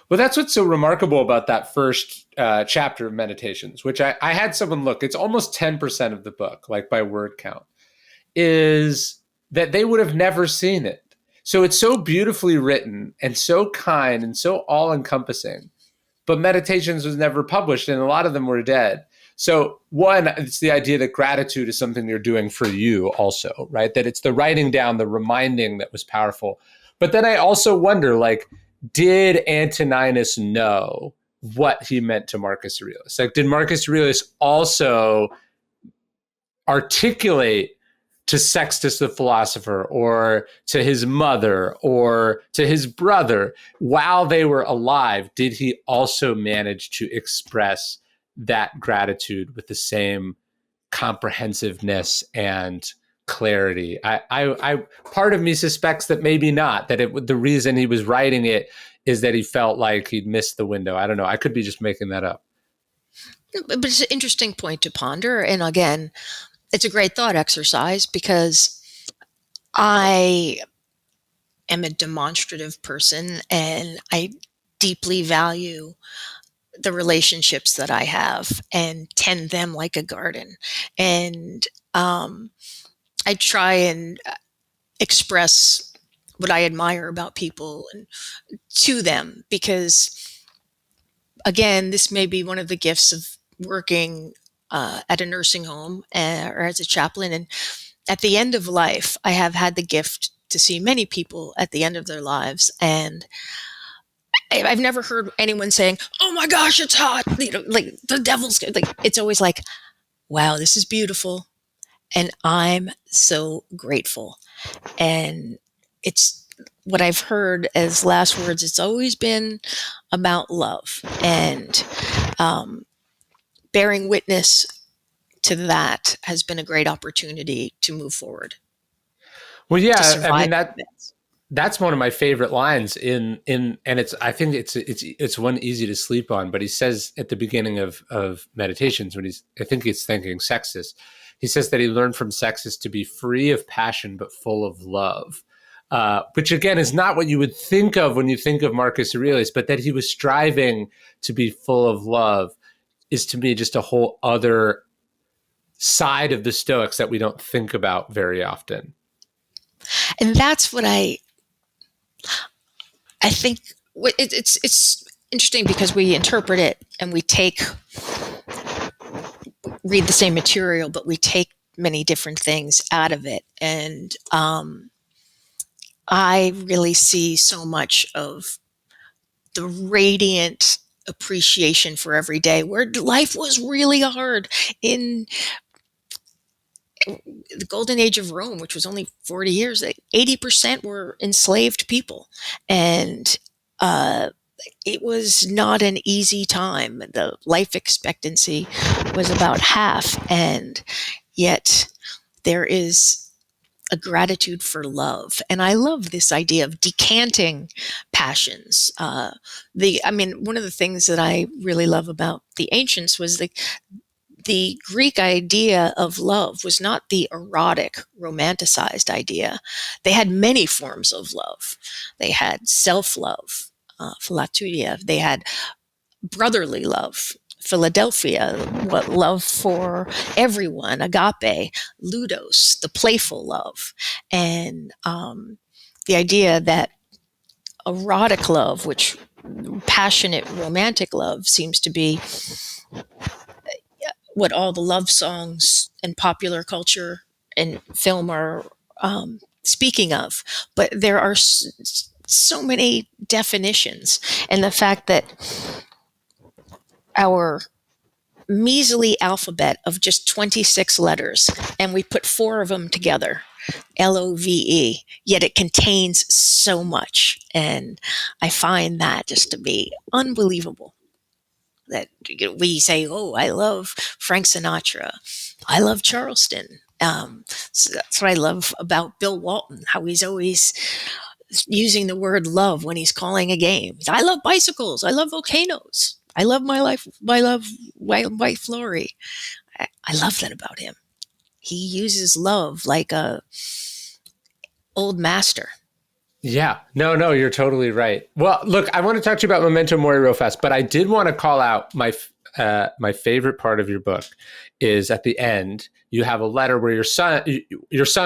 Well, that's what's so remarkable about that first chapter of Meditations, which I had someone look. It's almost 10% of the book, like by word count, is that they would have never seen it. So it's so beautifully written and so kind and so all encompassing. But Meditations was never published, and a lot of them were dead. So one, it's the idea that gratitude is something you're doing for you also, right? That it's the writing down, the reminding that was powerful. But then I also wonder, like, did Antoninus know what he meant to Marcus Aurelius? Like, did Marcus Aurelius also articulate to Sextus the philosopher, or to his mother, or to his brother while they were alive? Did he also manage to express that gratitude with the same comprehensiveness and clarity? I part of me suspects that maybe not, that the reason he was writing it is that he felt like he'd missed the window. I don't know. I could be just making that up. But it's an interesting point to ponder. And again, it's a great thought exercise because I am a demonstrative person and I deeply value the relationships that I have and tend them like a garden. And I try and express what I admire about people and to them because, again, this may be one of the gifts of working at a nursing home or as a chaplain. And at the end of life, I have had the gift to see many people at the end of their lives. And I've never heard anyone saying, "Oh my gosh, it's hot." Like the devil's like, it's always like, "Wow, this is beautiful." And I'm so grateful. And it's what I've heard as last words. It's always been about love and bearing witness to that has been a great opportunity to move forward, Well, to yeah, I survive mean that events. that's one of my favorite lines in and it's I think it's one easy to sleep on, but he says at the beginning of Meditations, when I think he's thanking Sextus, he says that he learned from Sextus to be free of passion but full of love. Which again is not what you would think of when you think of Marcus Aurelius, but that he was striving to be full of love is to me just a whole other side of the Stoics that we don't think about very often. And that's what I think it's interesting because we interpret it and we read the same material, but we take many different things out of it. And I really see so much of the radiant appreciation for every day where life was really hard in the golden age of Rome, which was only 40 years. 80% were enslaved people. And it was not an easy time. The life expectancy was about half, and yet there is a gratitude for love. And I love this idea of decanting passions. One of the things that I really love about the ancients was the Greek idea of love was not the erotic, romanticized idea. They had many forms of love. They had self-love, philautia. They had brotherly love, Philadelphia, what love for everyone, agape, ludos, the playful love, and the idea that erotic love, which passionate romantic love seems to be what all the love songs and popular culture and film are speaking of. But there are so many definitions, and the fact that our measly alphabet of just 26 letters, and we put 4 of them together, LOVE, yet it contains so much. And I find that just to be unbelievable. That we say, oh, I love Frank Sinatra, I love Charleston. So that's what I love about Bill Walton, how he's always using the word love when he's calling a game. I love bicycles, I love volcanoes, I love my life, I love wife Lori. I love that about him. He uses love like a old master. Yeah, no, you're totally right. Well, look, I want to talk to you about Memento Mori real fast, but I did want to call out my favorite part of your book is at the end. You have a letter where your son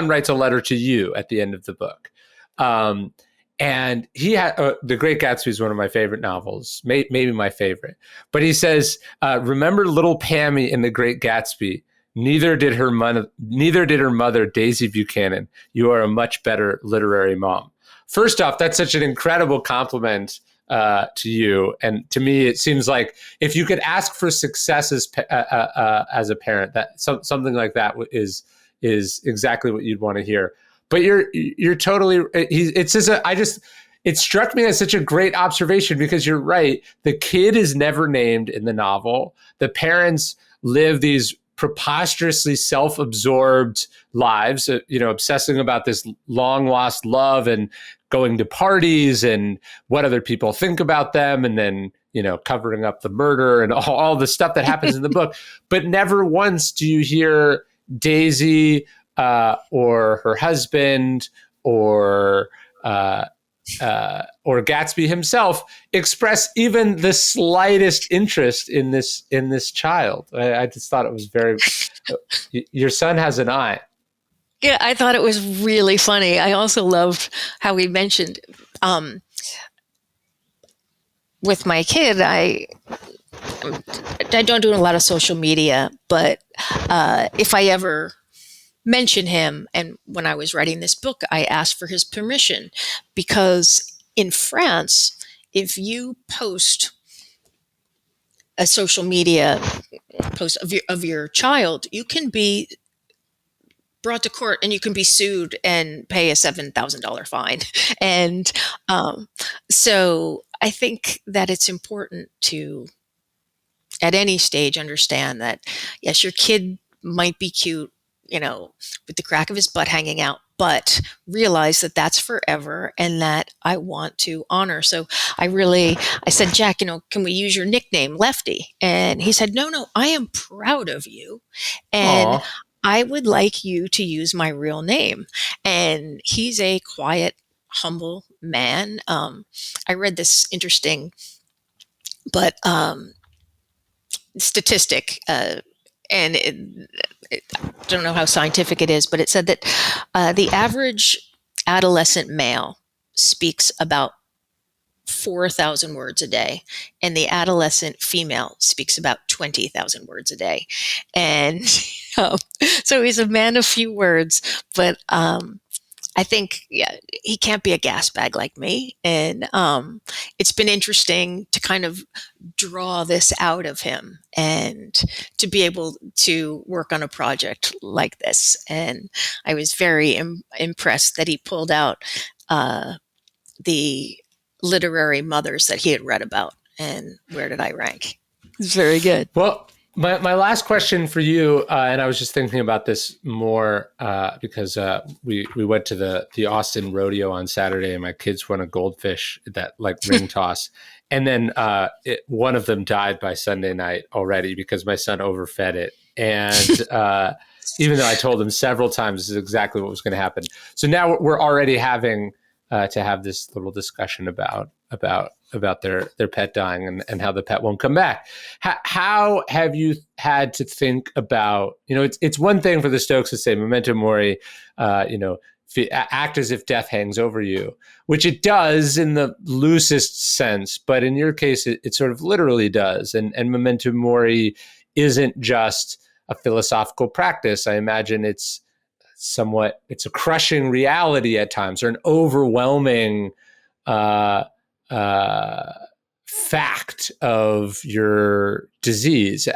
writes a letter to you at the end of the book, and he had The Great Gatsby is one of my favorite novels, maybe my favorite. But he says, "Remember little Pammy in The Great Gatsby." Neither did her mother, Daisy Buchanan. You are a much better literary mom. First off, that's such an incredible compliment to you. And to me, it seems like if you could ask for success as a parent, that something like that is exactly what you'd want to hear. But you're totally. It struck me as such a great observation because you're right. The kid is never named in the novel. The parents live these preposterously self-absorbed lives, obsessing about this long lost love and going to parties and what other people think about them, and then, covering up the murder and all the stuff that happens in the book. But never once do you hear Daisy or her husband or Gatsby himself express even the slightest interest in this child. I just thought it was very. Your son has an eye. Yeah, I thought it was really funny. I also loved how he mentioned with my kid. I don't do a lot of social media, but if I ever mention him, and when I was writing this book, I asked for his permission, because in France, if you post a social media post of your child, you can be brought to court and you can be sued and pay a $7,000 fine. And so I think that it's important to, at any stage, understand that, yes, your kid might be cute, with the crack of his butt hanging out, but realize that that's forever and that I want to honor. So I said, Jack, can we use your nickname, Lefty? And he said, no, I am proud of you. And Aww. I would like you to use my real name. And he's a quiet, humble man. I read this interesting, but statistic, and I don't know how scientific it is, but it said that the average adolescent male speaks about 4,000 words a day, and the adolescent female speaks about 20,000 words a day. And so he's a man of few words, but I think, he can't be a gas bag like me. And it's been interesting to kind of draw this out of him and to be able to work on a project like this. And I was very impressed that he pulled out the literary mothers that he had read about, and where did I rank? It's very good. Well, my last question for you, and I was just thinking about this more because we went to the Austin rodeo on Saturday, and my kids won a goldfish, that like ring toss, and then one of them died by Sunday night already because my son overfed it, and even though I told him several times this is exactly what was going to happen, so now we're already having to have this little discussion about their pet dying and how the pet won't come back. How have you had to think about, it's one thing for the Stoics to say memento mori, act as if death hangs over you, which it does in the loosest sense, but in your case, it sort of literally does. And memento mori isn't just a philosophical practice. I imagine it's a crushing reality at times, or an overwhelming fact of your disease.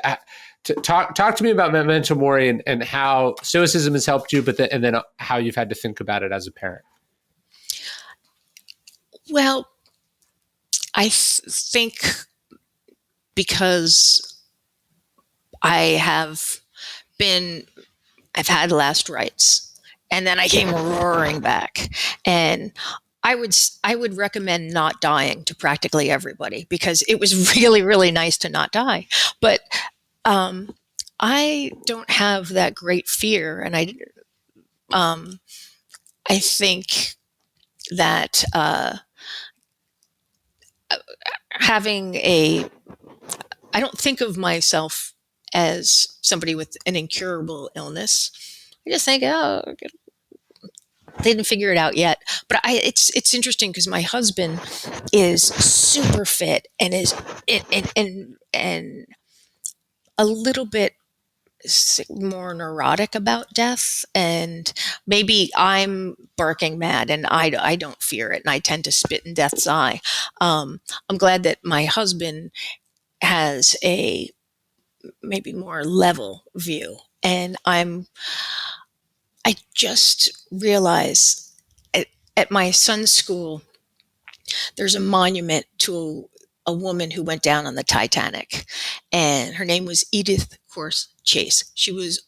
Talk to me about memento mori and how Stoicism has helped you, and then how you've had to think about it as a parent. Well, I think because I've had last rites, and then I came roaring back, and I would recommend not dying to practically everybody, because it was really, really nice to not die. But I don't have that great fear, and I think that I don't think of myself as somebody with an incurable illness. I just think, oh, they didn't figure it out yet. But it's interesting because my husband is super fit and is and a little bit more neurotic about death, and maybe I'm barking mad and I don't fear it, and I tend to spit in death's eye. I'm glad that my husband has a maybe more level view, and I just realized at my son's school, there's a monument to a woman who went down on the Titanic, and her name was Edith Course Chase. She was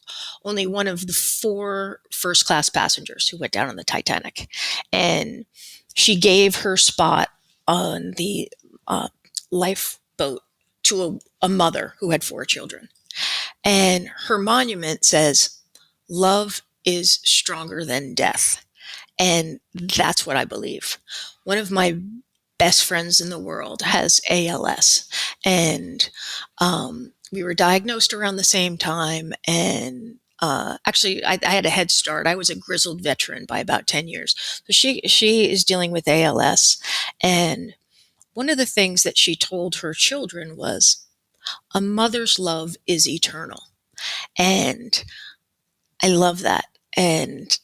only one of the 4 first-class passengers who went down on the Titanic, and she gave her spot on the lifeboat to a mother who had 4 children. And her monument says, "Love is stronger than death." And that's what I believe. One of my best friends in the world has ALS, and we were diagnosed around the same time. And actually, I had a head start. I was a grizzled veteran by about 10 years. So she is dealing with ALS, and one of the things that she told her children was, "A mother's love is eternal." And I love that. And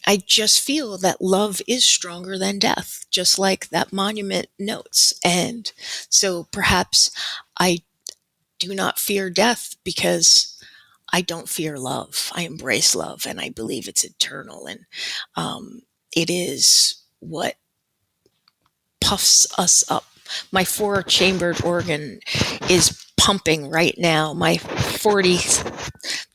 I just feel that love is stronger than death, just like that monument notes. And so perhaps I do not fear death because I don't fear love. I embrace love, and I believe it's eternal. And it is what puffs us up. My 4-chambered organ is pumping right now. My 40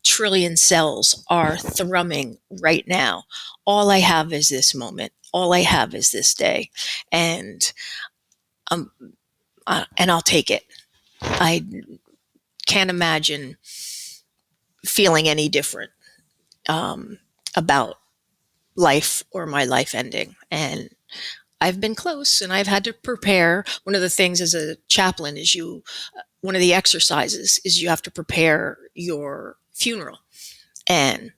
trillion cells are thrumming right now. All I have is this moment. All I have is this day. And I'll take it. I can't imagine feeling any different about life or my life ending. And I've been close, and I've had to prepare. One of the things as a chaplain is one of the exercises is you have to prepare your funeral. And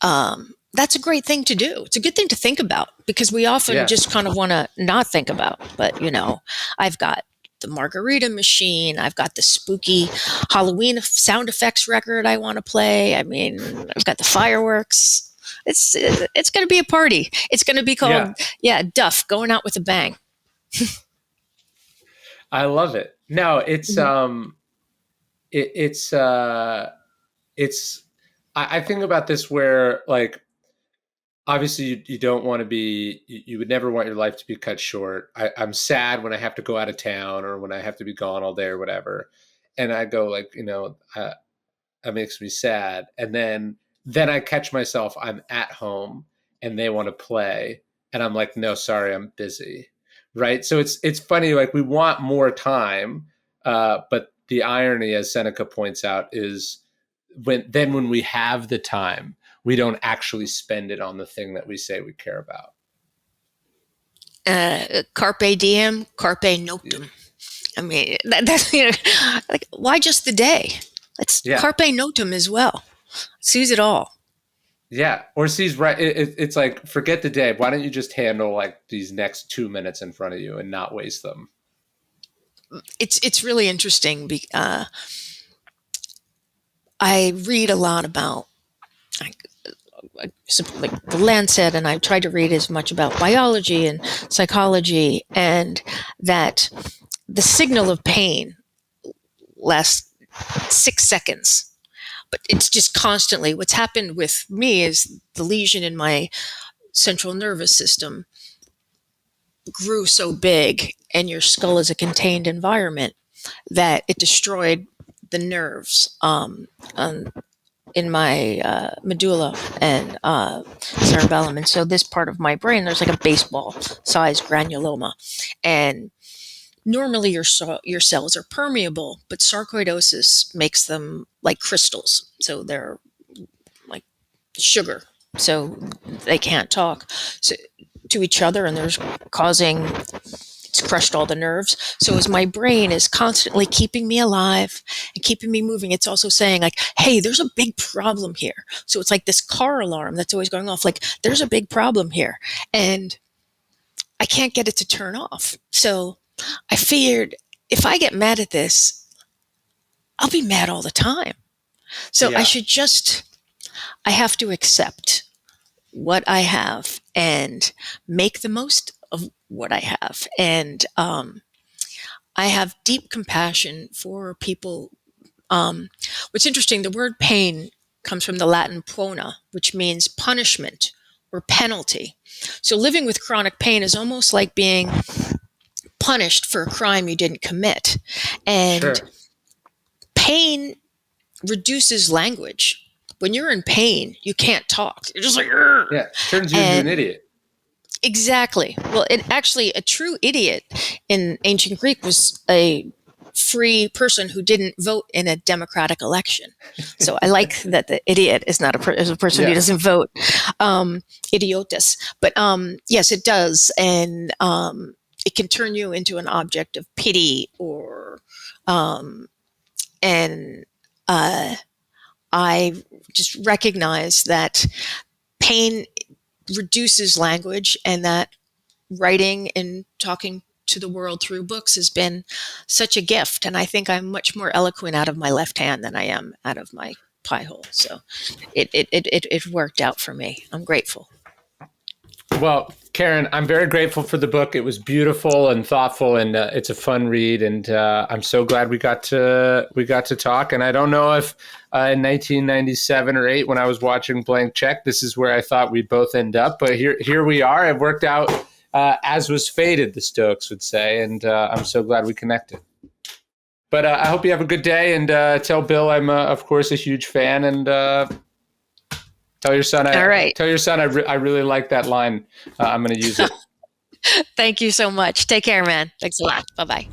that's a great thing to do. It's a good thing to think about, because we often just kind of want to not think about. But, I've got the margarita machine. I've got the spooky Halloween sound effects record I want to play. I mean, I've got the fireworks. It's going to be a party. It's going to be called, Duff, going out with a bang. I love it. No, it's I think about this where, like, obviously you don't want to be, you would never want your life to be cut short. I'm sad when I have to go out of town or when I have to be gone all day or whatever. And I go like, that makes me sad. And then I catch myself, I'm at home and they want to play. And I'm like, no, sorry, I'm busy. Right. So it's funny, like we want more time. But the irony, as Seneca points out, is when we have the time, we don't actually spend it on the thing that we say we care about. Carpe diem, carpe noctem. I mean, that's like, why just the day? Let's carpe noctem as well. Seize it all. Yeah, or seize right. It's like, forget the day. Why don't you just handle like these next 2 minutes in front of you and not waste them? It's really interesting. I read a lot about like the Lancet, and I've tried to read as much about biology and psychology, and that the signal of pain lasts 6 seconds, but it's just constantly. What's happened with me is the lesion in my central nervous system grew so big, and your skull is a contained environment, that it destroyed the nerves in my medulla and cerebellum. And so this part of my brain, there's like a baseball-sized granuloma. And normally your cells are permeable, but sarcoidosis makes them like crystals. So they're like sugar. So they can't talk to each other, and there's causing... It's crushed all the nerves. So as my brain is constantly keeping me alive and keeping me moving, it's also saying like, hey, there's a big problem here. So it's like this car alarm that's always going off, like, there's a big problem here. And I can't get it to turn off. So I figured, if I get mad at this, I'll be mad all the time. So I have to accept what I have and make the most of what I have. And I have deep compassion for people. What's interesting, the word pain comes from the Latin pona, which means punishment or penalty. So living with chronic pain is almost like being punished for a crime you didn't commit. And pain reduces language. When you're in pain, you can't talk. You're just like, "Argh." Yeah, turns you into an idiot. Exactly. Well, a true idiot in ancient Greek was a free person who didn't vote in a democratic election. So I like that the idiot is not is a person who doesn't vote. Idiotus. But yes, it does. And it can turn you into an object of pity or, I just recognize that pain reduces language, and that writing and talking to the world through books has been such a gift. And I think I'm much more eloquent out of my left hand than I am out of my pie hole. So it worked out for me. I'm grateful. Well, Karen, I'm very grateful for the book. It was beautiful and thoughtful, and it's a fun read. And I'm so glad we got to talk. And I don't know if in 1997 or 8, when I was watching Blank Check, this is where I thought we'd both end up. But here we are. It worked out as was fated, the Stoics would say. And I'm so glad we connected. But I hope you have a good day. And tell Bill I'm, of course, a huge fan. And tell your son. All right. Tell your son I really like that line. I'm going to use it. Thank you so much. Take care, man. Thanks a lot. Bye-bye.